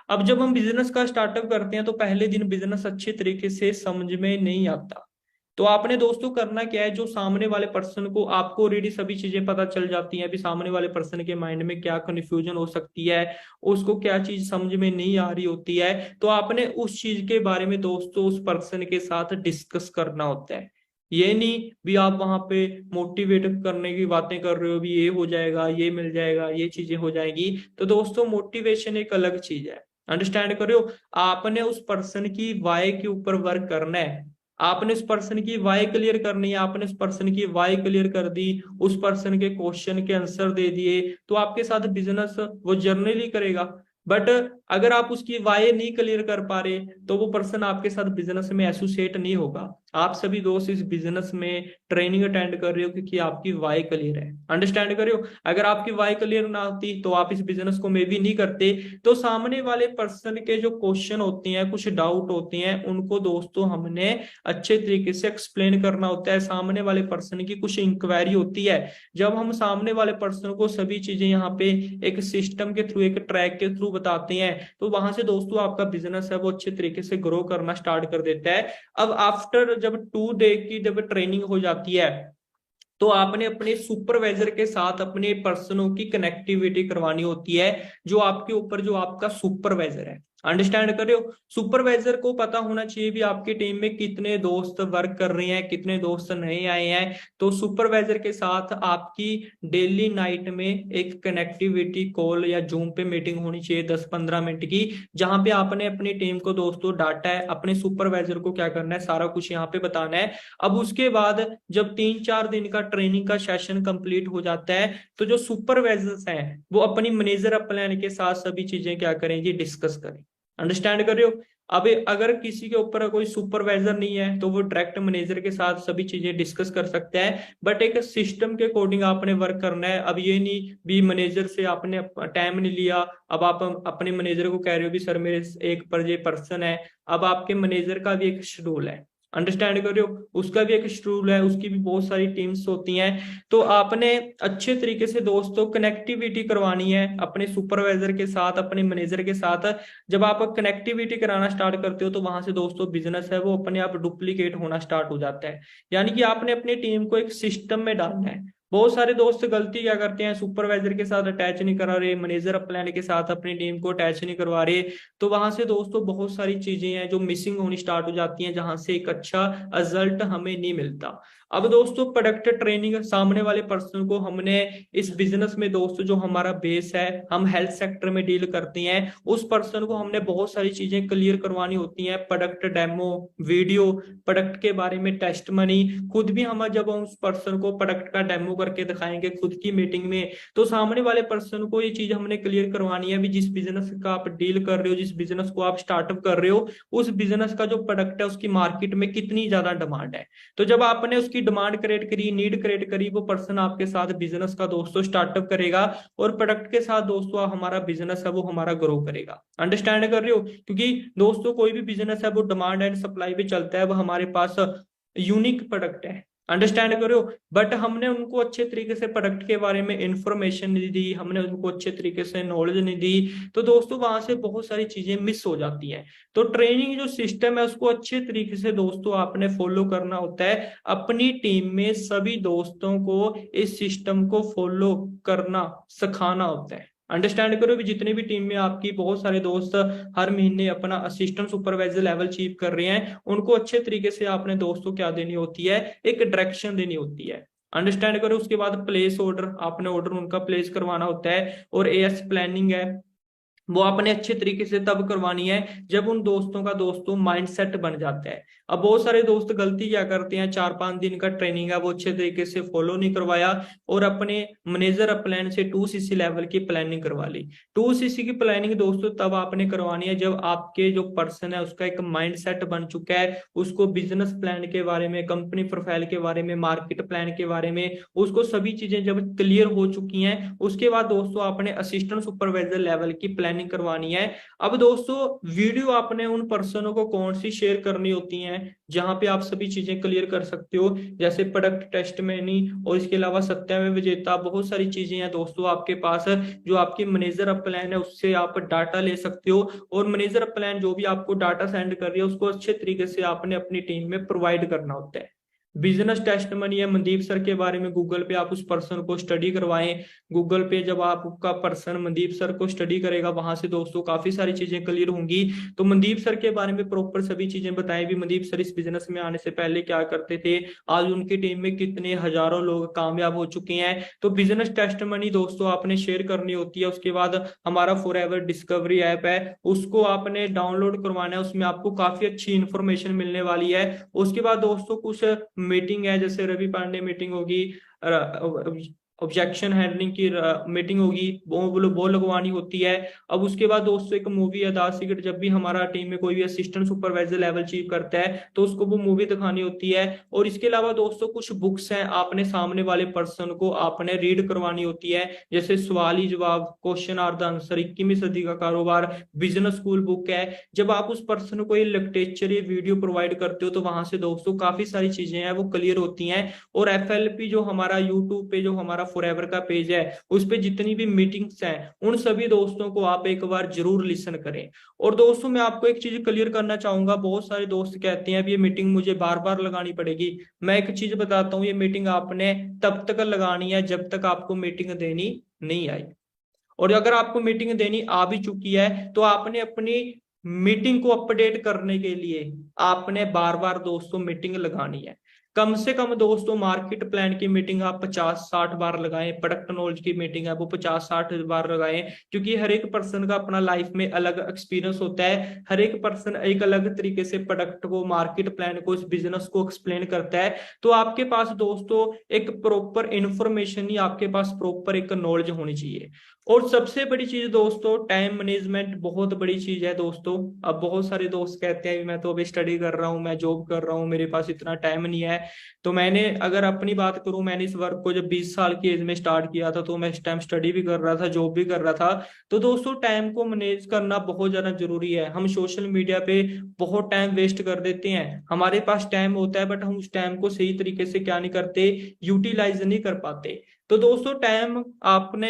अब जब हम बिजनेस का स्टार्टअप करते हैं तो पहले दिन बिजनेस अच्छे तरीके से समझ में नहीं आता। तो आपने दोस्तों करना क्या है, जो सामने वाले पर्सन को आपको ऑलरेडी सभी चीजें पता चल जाती हैं, अभी सामने वाले पर्सन के माइंड में क्या कंफ्यूजन हो सकती है, उसको क्या चीज समझ में नहीं आ रही होती है, तो आपने उस चीज के बारे में दोस्तों उस पर्सन के साथ डिस्कस करना होता है। ये नहीं भी आप वहां पे मोटिवेट करने की बातें कर रहे हो भी ये हो जाएगा, ये मिल जाएगा, ये चीजें हो जाएगी। तो दोस्तों मोटिवेशन एक अलग चीज है। अंडरस्टैंड करो? आपने उस पर्सन की वाई के ऊपर वर्क करना है। आपने उस पर्सन की वाई क्लियर करनी है, आपने उस पर्सन की वाई क्लियर कर दी, उस पर्सन के क्वेश्चन के आंसर दे दिए, तो आपके साथ बिजनेस वो जर्नली करेगा। बट अगर आप उसकी वाई नहीं क्लियर कर पा रहे, तो वो पर्सन आपके साथ बिजनेस में एसोसिएट नहीं होगा। आप सभी दोस्त इस बिजनेस में ट्रेनिंग अटेंड कर रहे हो क्योंकि आपकी वाई क्लियर है। अंडरस्टैंड कर रहे हो? अगर आपकी वाई क्लियर ना होती तो आप इस बिजनेस को मे भी नहीं करते। तो सामने वाले पर्सन के जो क्वेश्चन होते हैं, कुछ डाउट होते हैं, उनको दोस्तों हमने अच्छे तरीके से एक्सप्लेन करना होता है। सामने वाले पर्सन की कुछ इंक्वायरी होती है, जब हम सामने वाले पर्सन को सभी चीजें यहाँ पे एक सिस्टम के थ्रू, एक ट्रैक के थ्रू बताते हैं, तो वहां से दोस्तों आपका बिजनेस है वो अच्छे तरीके से ग्रो करना स्टार्ट कर देता है। अब आफ्टर जब 2 डे की जब ट्रेनिंग हो जाती है, तो आपने अपने सुपरवाइजर के साथ अपने पर्सनों की कनेक्टिविटी करवानी होती है, जो आपके ऊपर जो आपका सुपरवाइजर है। अंडरस्टैंड कर रहे हो? सुपरवाइजर को पता होना चाहिए भी आपकी टीम में कितने दोस्त वर्क कर रहे हैं, कितने दोस्त नए आए हैं। तो सुपरवाइजर के साथ आपकी डेली नाइट में एक कनेक्टिविटी कॉल या जूम पे मीटिंग होनी चाहिए 10-15 मिनट की, जहां पे आपने अपनी टीम को दोस्तों डाटा है, अपने सुपरवाइजर को क्या करना है, सारा कुछ यहाँ पे बताना है। अब उसके बाद जब 3-4 दिन का ट्रेनिंग का सेशन कंप्लीट हो जाता है, तो जो सुपरवाइजर्स हैं वो अपनी मैनेजर प्लान के साथ सभी चीजें क्या करेंगे, डिस्कस करें। अंडरस्टैंड कर रहे हो? अब अगर किसी के ऊपर कोई सुपरवाइजर नहीं है तो वो डायरेक्ट मैनेजर के साथ सभी चीजें डिस्कस कर सकते हैं, बट एक सिस्टम के अकॉर्डिंग आपने वर्क करना है। अब ये नहीं भी मैनेजर से आपने टाइम नहीं लिया, अब आप अपने मैनेजर को कह रहे हो भी सर मेरे एक पर ये पर्सन है। अब आपके मैनेजर का भी एक शेड्यूल है, अंडरस्टैंड कर रहे हो, उसका भी एक शेड्यूल है, उसकी भी बहुत सारी टीम्स होती हैं। तो आपने अच्छे तरीके से दोस्तों कनेक्टिविटी करवानी है अपने सुपरवाइजर के साथ, अपने मैनेजर के साथ। जब आप कनेक्टिविटी कराना स्टार्ट करते हो तो वहां से दोस्तों बिजनेस है वो अपने आप डुप्लीकेट होना स्टार्ट हो जाता है। यानी कि आपने अपनी टीम को एक सिस्टम में डालना है। बहुत सारे दोस्त गलती क्या करते हैं, सुपरवाइजर के साथ अटैच नहीं करा रहे, मैनेजर अपलाइन के साथ अपनी टीम को अटैच नहीं करवा रहे, तो वहां से दोस्तों बहुत सारी चीजें हैं जो मिसिंग होनी स्टार्ट हो जाती हैं, जहां से एक अच्छा रिजल्ट हमें नहीं मिलता। अब दोस्तों प्रोडक्ट ट्रेनिंग, सामने वाले पर्सन को हमने इस बिजनेस में दोस्तों जो हमारा बेस है, हम हेल्थ सेक्टर में डील करते हैं, उस पर्सन को हमने बहुत सारी चीजें क्लियर करवानी होती हैं, प्रोडक्ट डेमो, वीडियो, प्रोडक्ट के बारे में टेस्ट मनी। खुद भी हम जब उस पर्सन को प्रोडक्ट का डेमो करके दिखाएंगे खुद की मीटिंग में, तो सामने वाले पर्सन को ये चीज हमने क्लियर करवानी है भी जिस बिजनेस का आप डील कर रहे हो, जिस बिजनेस को आप स्टार्टअप कर रहे हो, उस बिजनेस का जो प्रोडक्ट है उसकी मार्केट में कितनी ज्यादा डिमांड है। तो जब आपने उसकी डिमांड क्रिएट करी, नीड क्रिएट करी, वो पर्सन आपके साथ बिजनेस का दोस्तों स्टार्टअप करेगा और प्रोडक्ट के साथ दोस्तों हमारा बिजनेस है वो हमारा ग्रो करेगा। अंडरस्टैंड कर रहे हो, क्योंकि दोस्तों कोई भी बिजनेस है वो डिमांड एंड सप्लाई पे चलता है, वो हमारे पास यूनिक प्रोडक्ट है। अंडरस्टैंड करो, बट हमने उनको अच्छे तरीके से प्रोडक्ट के बारे में इंफॉर्मेशन नहीं दी, हमने उनको अच्छे तरीके से नॉलेज नहीं दी, तो दोस्तों वहां से बहुत सारी चीजें मिस हो जाती हैं। तो ट्रेनिंग जो सिस्टम है उसको अच्छे तरीके से दोस्तों आपने फॉलो करना होता है। अपनी टीम में सभी दोस्तों को इस सिस्टम को फॉलो करना सिखाना होता है। अंडरस्टैंड करो भी, जितने भी टीम में आपकी बहुत सारे दोस्त हर महीने अपना असिस्टेंट सुपरवाइजर लेवल अचीव कर रहे हैं, उनको अच्छे तरीके से आपने दोस्तों क्या देनी होती है, एक डायरेक्शन देनी होती है। अंडरस्टैंड करो, उसके बाद प्लेस ऑर्डर, आपने ऑर्डर उनका प्लेस करवाना होता है। और एएस प्लानिंग है वो आपने अच्छे तरीके से तब करवानी है जब उन दोस्तों का दोस्तों माइंडसेट बन जाता है। अब बहुत सारे दोस्त गलती क्या करते हैं, 4-5 दिन का ट्रेनिंग है वो अच्छे तरीके से फॉलो नहीं करवाया और अपने मैनेजर प्लान से 2cc लेवल की प्लानिंग करवा ली। 2cc की प्लानिंग दोस्तों तब आपने करवानी है जब आपके जो पर्सन है उसका एक माइंडसेट बन चुका है, उसको बिजनेस प्लान के बारे में, कंपनी प्रोफाइल के बारे में, मार्केट प्लान के बारे में, उसको सभी चीजें जब क्लियर हो चुकी हैं, उसके बाद दोस्तों आपने असिस्टेंट सुपरवाइजर लेवल की प्लानिंग करवानी है। अब दोस्तों वीडियो आपने उन पर्सनों को कौन सी शेयर करनी होती हैं जहां पे आप सभी चीजें क्लियर कर सकते हो, जैसे प्रोडक्ट टेस्ट मैनी और इसके अलावा सत्याग्रह विजेता, बहुत सारी चीजें हैं दोस्तों आपके पास जो आपकी मैनेजर प्लान है उससे आप डाटा ले सकते हो। और मैनेजर प्लान जो भी आपको डाटा सेंड कर रही है उसको अच्छे तरीके से आपने अपनी टीम में प्रोवाइड करना होता है। बिजनेस टेस्ट मनी है मनदीप सर के बारे में, गूगल पे आप उस पर्सन को स्टडी करवाएं। गूगल पे जब आपका पर्सन मनदीप सर को स्टडी करेगा वहां से दोस्तों काफी सारी चीजें क्लियर होंगी। तो मनदीप सर के बारे में प्रॉपर सभी चीजें बताएं भी, मनदीप सर इस बिजनेस में आने से पहले क्या करते थे, आज उनकी टीम में कितने हजारों लोग कामयाब हो चुके हैं। तो बिजनेस टेस्ट मनी दोस्तों आपने शेयर करनी होती है। उसके बाद हमारा फॉरएवर डिस्कवरी ऐप है उसको आपने डाउनलोड करवाना है, उसमें आपको काफी अच्छी इंफॉर्मेशन मिलने वाली है। उसके बाद दोस्तों कुछ मीटिंग है, जैसे रवि पांडे मीटिंग होगी, ऑब्जेक्शन हैंडलिंग की मीटिंग होगी, वो लगवानी होती है। अब उसके बाद दोस्तों एक मूवी है द सीक्रेट, जब भी हमारा टीम में कोई भी असिस्टेंट सुपरवाइजर लेवल अचीव करता है तो उसको वो मूवी दिखानी होती है। और इसके अलावा दोस्तों कुछ बुक्स हैं आपने सामने वाले पर्सन को आपने रीड करवानी होती है, जैसे सवाल ही जवाब, क्वेश्चन आर द आंसर, 21वीं सदी का कारोबार, बिजनेस स्कूल बुक है। जब आप उस पर्सन को ये लिटरेचर ये वीडियो प्रोवाइड करते हो तो वहां से दोस्तों काफी सारी चीजें हैं वो क्लियर होती हैं। और FLP जो हमारा यूट्यूब पे जो हमारा फॉरएवर का पेज है उस पे जितनी भी मीटिंग्स हैं उन सभी दोस्तों को आप एक बार जरूर लिसन करें। और दोस्तों मैं आपको एक चीज क्लियर करना चाहूंगा, बहुत सारे दोस्त कहते हैं अब ये मीटिंग मुझे बार बार लगानी पड़ेगी। मैं एक चीज बताता हूँ, ये मीटिंग आपने तब तक लगानी है जब तक आपको मीटिंग देनी नहीं आई। और अगर आपको मीटिंग देनी आ भी चुकी है तो आपने अपनी मीटिंग को अपडेट करने के लिए आपने बार बार दोस्तों मीटिंग लगानी है। कम से कम दोस्तों मार्केट प्लान की मीटिंग आप 50-60 बार लगाएं, प्रोडक्ट नॉलेज की मीटिंग है वो 50-60 बार लगाएं, क्योंकि हर एक पर्सन का अपना लाइफ में अलग एक्सपीरियंस होता है। हर एक पर्सन एक अलग तरीके से प्रोडक्ट को, मार्केट प्लान को, इस बिजनेस को एक्सप्लेन करता है। तो आपके पास दोस्तों एक प्रॉपर इंफॉर्मेशन ही, आपके पास प्रॉपर एक नॉलेज होनी चाहिए। और सबसे बड़ी चीज दोस्तों, टाइम मैनेजमेंट बहुत बड़ी चीज है दोस्तों। अब बहुत सारे दोस्त कहते हैं मैं तो अभी स्टडी कर रहा हूँ, मैं जॉब कर रहा हूँ, मेरे पास इतना टाइम नहीं है। तो मैंने अगर अपनी बात करूँ, मैंने इस वर्क को जब 20 साल की एज में स्टार्ट किया था, तो मैं इस टाइम स्टडी भी कर रहा था, जॉब भी कर रहा था। तो दोस्तों टाइम को मैनेज करना बहुत ज्यादा जरूरी है। हम सोशल मीडिया पे बहुत टाइम वेस्ट कर देते हैं, हमारे पास टाइम होता है बट हम उस टाइम को सही तरीके से क्या नहीं करते, यूटिलाइज नहीं कर पाते। तो दोस्तों टाइम आपने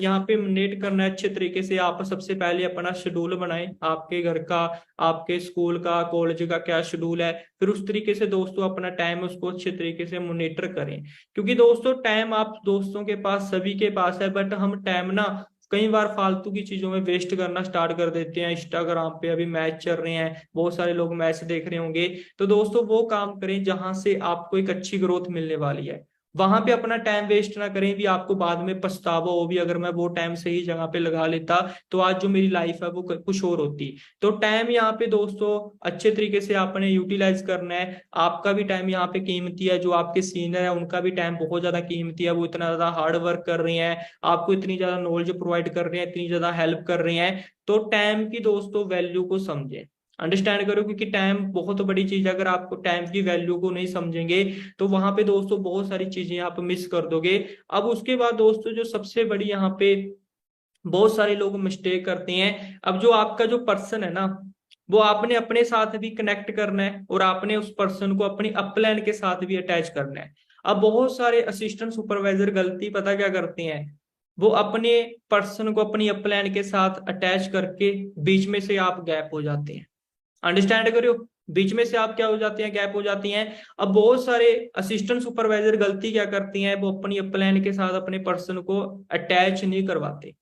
यहाँ पे मैनेज करना है अच्छे तरीके से। आप सबसे पहले अपना शेड्यूल बनाएं, आपके घर का, आपके स्कूल का, कॉलेज का क्या शेड्यूल है, फिर उस तरीके से दोस्तों अपना टाइम उसको अच्छे तरीके से मॉनिटर करें। क्योंकि दोस्तों टाइम आप दोस्तों के पास, सभी के पास है, बट हम टाइम ना कई बार फालतू की चीजों में वेस्ट करना स्टार्ट कर देते हैं। इंस्टाग्राम पे अभी मैच चल रहे हैं, बहुत सारे लोग मैच देख रहे होंगे। तो दोस्तों वो काम करें जहां से आपको एक अच्छी ग्रोथ मिलने वाली है, वहां पे अपना टाइम वेस्ट ना करें भी आपको बाद में पछतावा हो भी, अगर मैं वो टाइम सही जगह पे लगा लेता तो आज जो मेरी लाइफ है वो कुछ और होती। तो टाइम यहाँ पे दोस्तों अच्छे तरीके से आपने यूटिलाइज करना है। आपका भी टाइम यहाँ पे कीमती है, जो आपके सीनियर है उनका भी टाइम बहुत ज्यादा कीमती है। वो इतना ज्यादा हार्ड वर्क कर रहे हैं, आपको इतनी ज्यादा नॉलेज प्रोवाइड कर रहे हैं, इतनी ज्यादा हेल्प कर रहे हैं। तो टाइम की दोस्तों वैल्यू को समझें, अंडरस्टैंड करो, क्योंकि टाइम बहुत बड़ी चीज है। अगर आपको टाइम की वैल्यू को नहीं समझेंगे तो वहां पे दोस्तों बहुत सारी चीजें आप मिस कर दोगे। अब उसके बाद दोस्तों जो सबसे बड़ी यहाँ पे बहुत सारे लोग मिस्टेक करते हैं, अब जो आपका जो पर्सन है ना, वो आपने अपने साथ भी कनेक्ट करना है और आपने उस पर्सन को अपनी अपलाइन के साथ भी अटैच करना है। अब बहुत सारे असिस्टेंट सुपरवाइजर गलती पता क्या करते हैं, वो अपने पर्सन को अपनी अपलाइन के साथ अटैच करके बीच में से आप गैप हो जाते हैं। अंडरस्टैंड करो, बीच में से आप क्या हो जाते हैं, गैप हो जाती हैं। अब बहुत सारे असिस्टेंट सुपरवाइजर गलती क्या करती हैं, वो अपनी अपलाइन के साथ अपने पर्सन को अटैच नहीं करवाते।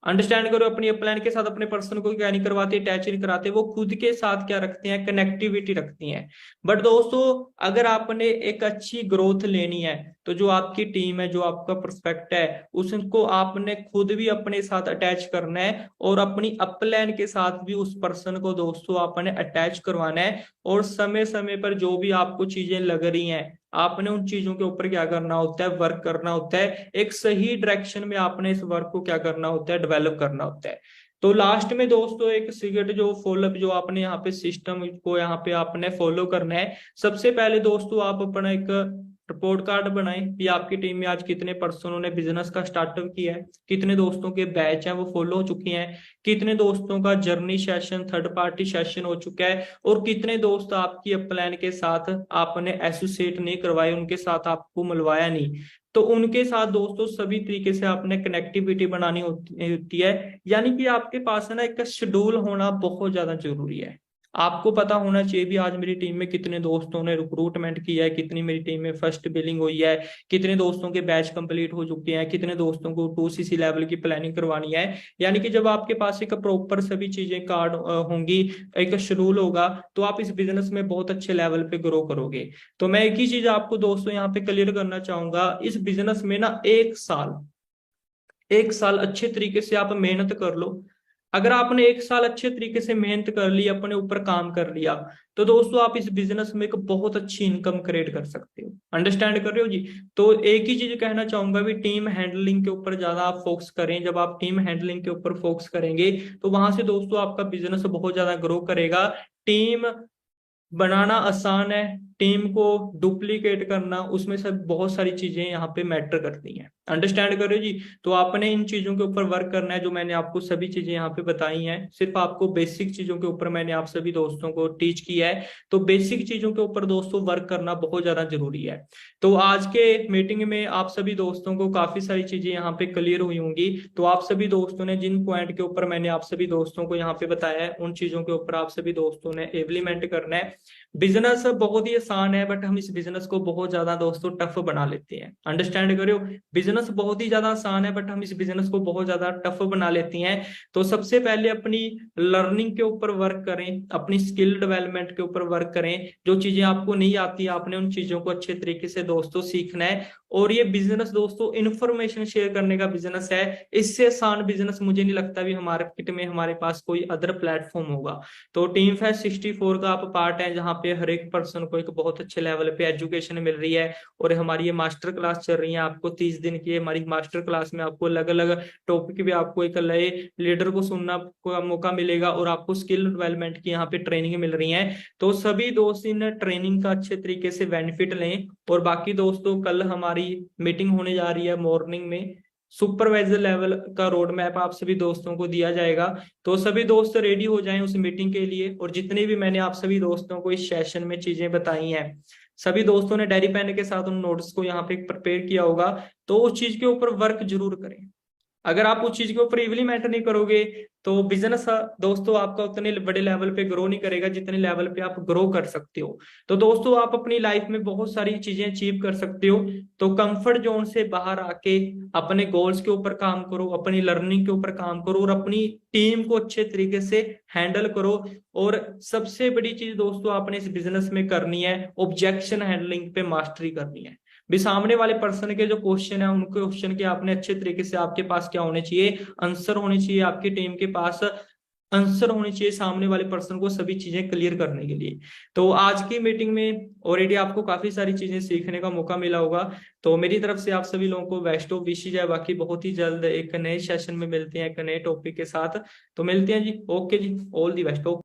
अंडरस्टैंड करो, अपनी अपलाइन के साथ अपने पर्सन को क्या नहीं करवाते, अटैच नहीं कराते। वो खुद के साथ क्या रखते हैं, कनेक्टिविटी रखती हैं। बट दोस्तों अगर आपने एक अच्छी ग्रोथ लेनी है, तो जो आपकी टीम है, जो आपका प्रोस्पेक्ट है, उसको आपने खुद भी अपने साथ अटैच करना है और अपनी अपलाइन के साथ भी उस पर्सन को दोस्तों आपने अटैच करवाना है। और समय समय पर जो भी आपको चीजें लग रही हैं, आपने उन चीजों के ऊपर क्या करना होता है, वर्क करना होता है। एक सही डायरेक्शन में आपने इस वर्क को क्या करना होता है, डेवलप करना होता है। तो लास्ट में दोस्तों एक सीक्रेट जो फॉलोअप जो आपने यहाँ पे सिस्टम को यहाँ पे आपने फॉलो करना है। सबसे पहले दोस्तों आप अपना एक रिपोर्ट कार्ड बनाएं कि आपकी टीम में आज कितने पर्सनों ने बिजनेस का स्टार्टअप किया है, कितने दोस्तों के बैच हैं वो फॉलो हो चुके हैं, कितने दोस्तों का journey session, third party session हो चुका है, और कितने दोस्त आपकी अपलाइन के साथ आपने एसोसिएट नहीं करवाए, उनके साथ आपको मिलवाया नहीं। तो उनके साथ दोस्तों सभी तरीके से आपने कनेक्टिविटी बनानी होती है। यानी कि आपके पास है ना एक शेड्यूल होना बहुत ज्यादा जरूरी है। आपको पता होना चाहिए भी आज मेरी टीम में कितने दोस्तों ने रिक्रूटमेंट किया है, कितनी मेरी टीम में फर्स्ट बिलिंग हुई है, कितने दोस्तों के बैच कंप्लीट हो चुके हैं, कितने दोस्तों को 2CC लेवल की प्लानिंग करवानी है। यानी कि जब आपके पास एक प्रॉपर सभी चीजें कार्ड होंगी, एक शेड्यूल होगा, तो आप इस बिजनेस में बहुत अच्छे लेवल पे ग्रो करोगे। तो मैं एक ही चीज आपको दोस्तों यहाँ पे क्लियर करना चाहूंगा, इस बिजनेस में ना 1 साल अच्छे तरीके से आप मेहनत कर लो। अगर आपने 1 साल अच्छे तरीके से मेहनत कर ली, अपने ऊपर काम कर लिया, तो दोस्तों आप इस बिजनेस में एक बहुत अच्छी इनकम क्रिएट कर सकते हो। अंडरस्टैंड कर रहे हो जी। तो एक ही चीज कहना चाहूंगा भी, टीम हैंडलिंग के ऊपर ज्यादा आप फोकस करें। जब आप टीम हैंडलिंग के ऊपर फोकस करेंगे तो वहां से दोस्तों आपका बिजनेस बहुत ज्यादा ग्रो करेगा। टीम बनाना आसान है, टीम को डुप्लीकेट करना, उसमें सब बहुत सारी चीजें यहाँ पे मैटर करती हैं। अंडरस्टैंड करो जी। तो आपने इन चीजों के ऊपर वर्क करना है, जो मैंने आपको सभी चीजें यहाँ पे बताई हैं। सिर्फ आपको बेसिक चीजों के ऊपर मैंने आप सभी दोस्तों को टीच किया है। तो बेसिक चीजों के ऊपर दोस्तों वर्क करना बहुत ज्यादा जरूरी है। तो आज के मीटिंग में आप सभी दोस्तों को काफी सारी चीजें यहाँ पे क्लियर हुई होंगी। तो आप सभी दोस्तों ने जिन पॉइंट के ऊपर मैंने आप सभी दोस्तों को यहाँ पे बताया है, उन चीजों के ऊपर आप सभी दोस्तों ने इम्प्लीमेंट करना है। बिजनेस बहुत ही आसान है, बट हम इस बिजनेस को बहुत ज्यादा दोस्तों टफ बना लेते हैं। अंडरस्टैंड करो, बिजनेस बहुत ही ज्यादा आसान है, बट हम इस बिजनेस को बहुत ज्यादा टफ बना लेते हैं। तो सबसे पहले अपनी लर्निंग के ऊपर वर्क करें, अपनी स्किल डेवलपमेंट के ऊपर वर्क करें। जो चीजें आपको नहीं आती, आपने उन चीजों को अच्छे तरीके से दोस्तों सीखना है। और ये बिजनेस दोस्तों इंफॉर्मेशन शेयर करने का बिजनेस है। इससे आसान बिजनेस मुझे नहीं लगता भी हमारे मार्केट में हमारे पास कोई अदर प्लेटफॉर्म होगा। तो टीम फेस्ट 64 का आप पार्ट है, जहाँ पे हर एक पर्सन को एक बहुत अच्छे लेवल पे एजुकेशन मिल रही है। और हमारी ये मास्टर क्लास चल रही है, आपको 30 दिन की हमारी मास्टर क्लास में आपको अलग अलग टॉपिक भी, आपको एक नए लीडर को सुनना का मौका मिलेगा, और आपको स्किल डेवलपमेंट की यहाँ पे ट्रेनिंग मिल रही है। तो सभी दोस्त इन ट्रेनिंग का अच्छे तरीके से बेनिफिट लें। और बाकी दोस्तों, कल हमारी मीटिंग होने जा रही है मॉर्निंग में, सुपरवाइजर लेवल का रोड मैप आप सभी दोस्तों को दिया जाएगा। तो सभी दोस्त रेडी हो जाएं उस मीटिंग के लिए। और जितने भी मैंने आप सभी दोस्तों को इस सेशन में चीजें बताई हैं, सभी दोस्तों ने डायरी पेन के साथ उन नोट्स को यहाँ पे प्रिपेयर किया होगा। तो उस चीज के ऊपर वर्क जरूर करें। अगर आप उस चीज के ऊपर इम्प्लीमेंट नहीं करोगे तो बिजनेस दोस्तों आपका उतने बड़े लेवल पे ग्रो नहीं करेगा जितने लेवल पे आप ग्रो कर सकते हो। तो दोस्तों, आप अपनी लाइफ में बहुत सारी चीजें अचीव कर सकते हो। तो कंफर्ट जोन से बाहर आके अपने गोल्स के ऊपर काम करो, अपनी लर्निंग के ऊपर काम करो, और अपनी टीम को अच्छे तरीके से हैंडल करो। और सबसे बड़ी चीज दोस्तों आपने इस बिजनेस में करनी है, ऑब्जेक्शन हैंडलिंग पे मास्टरी करनी है। भी सामने वाले पर्सन के जो क्वेश्चन है, उनके क्वेश्चन के आपने अच्छे तरीके से, आपके पास क्या होने चाहिए, आंसर होने चाहिए, आपकी टीम के पास आंसर होने चाहिए सामने वाले पर्सन को सभी चीजें क्लियर करने के लिए। तो आज की मीटिंग में ऑलरेडी आपको काफी सारी चीजें सीखने का मौका मिला होगा। तो मेरी तरफ से आप सभी लोगों को बेस्ट ऑफ विशेज है। बाकी बहुत ही जल्द एक नए सेशन में मिलते हैं, एक नए टॉपिक के साथ। तो मिलते हैं जी। ओके जी, ऑल दी बेस्ट।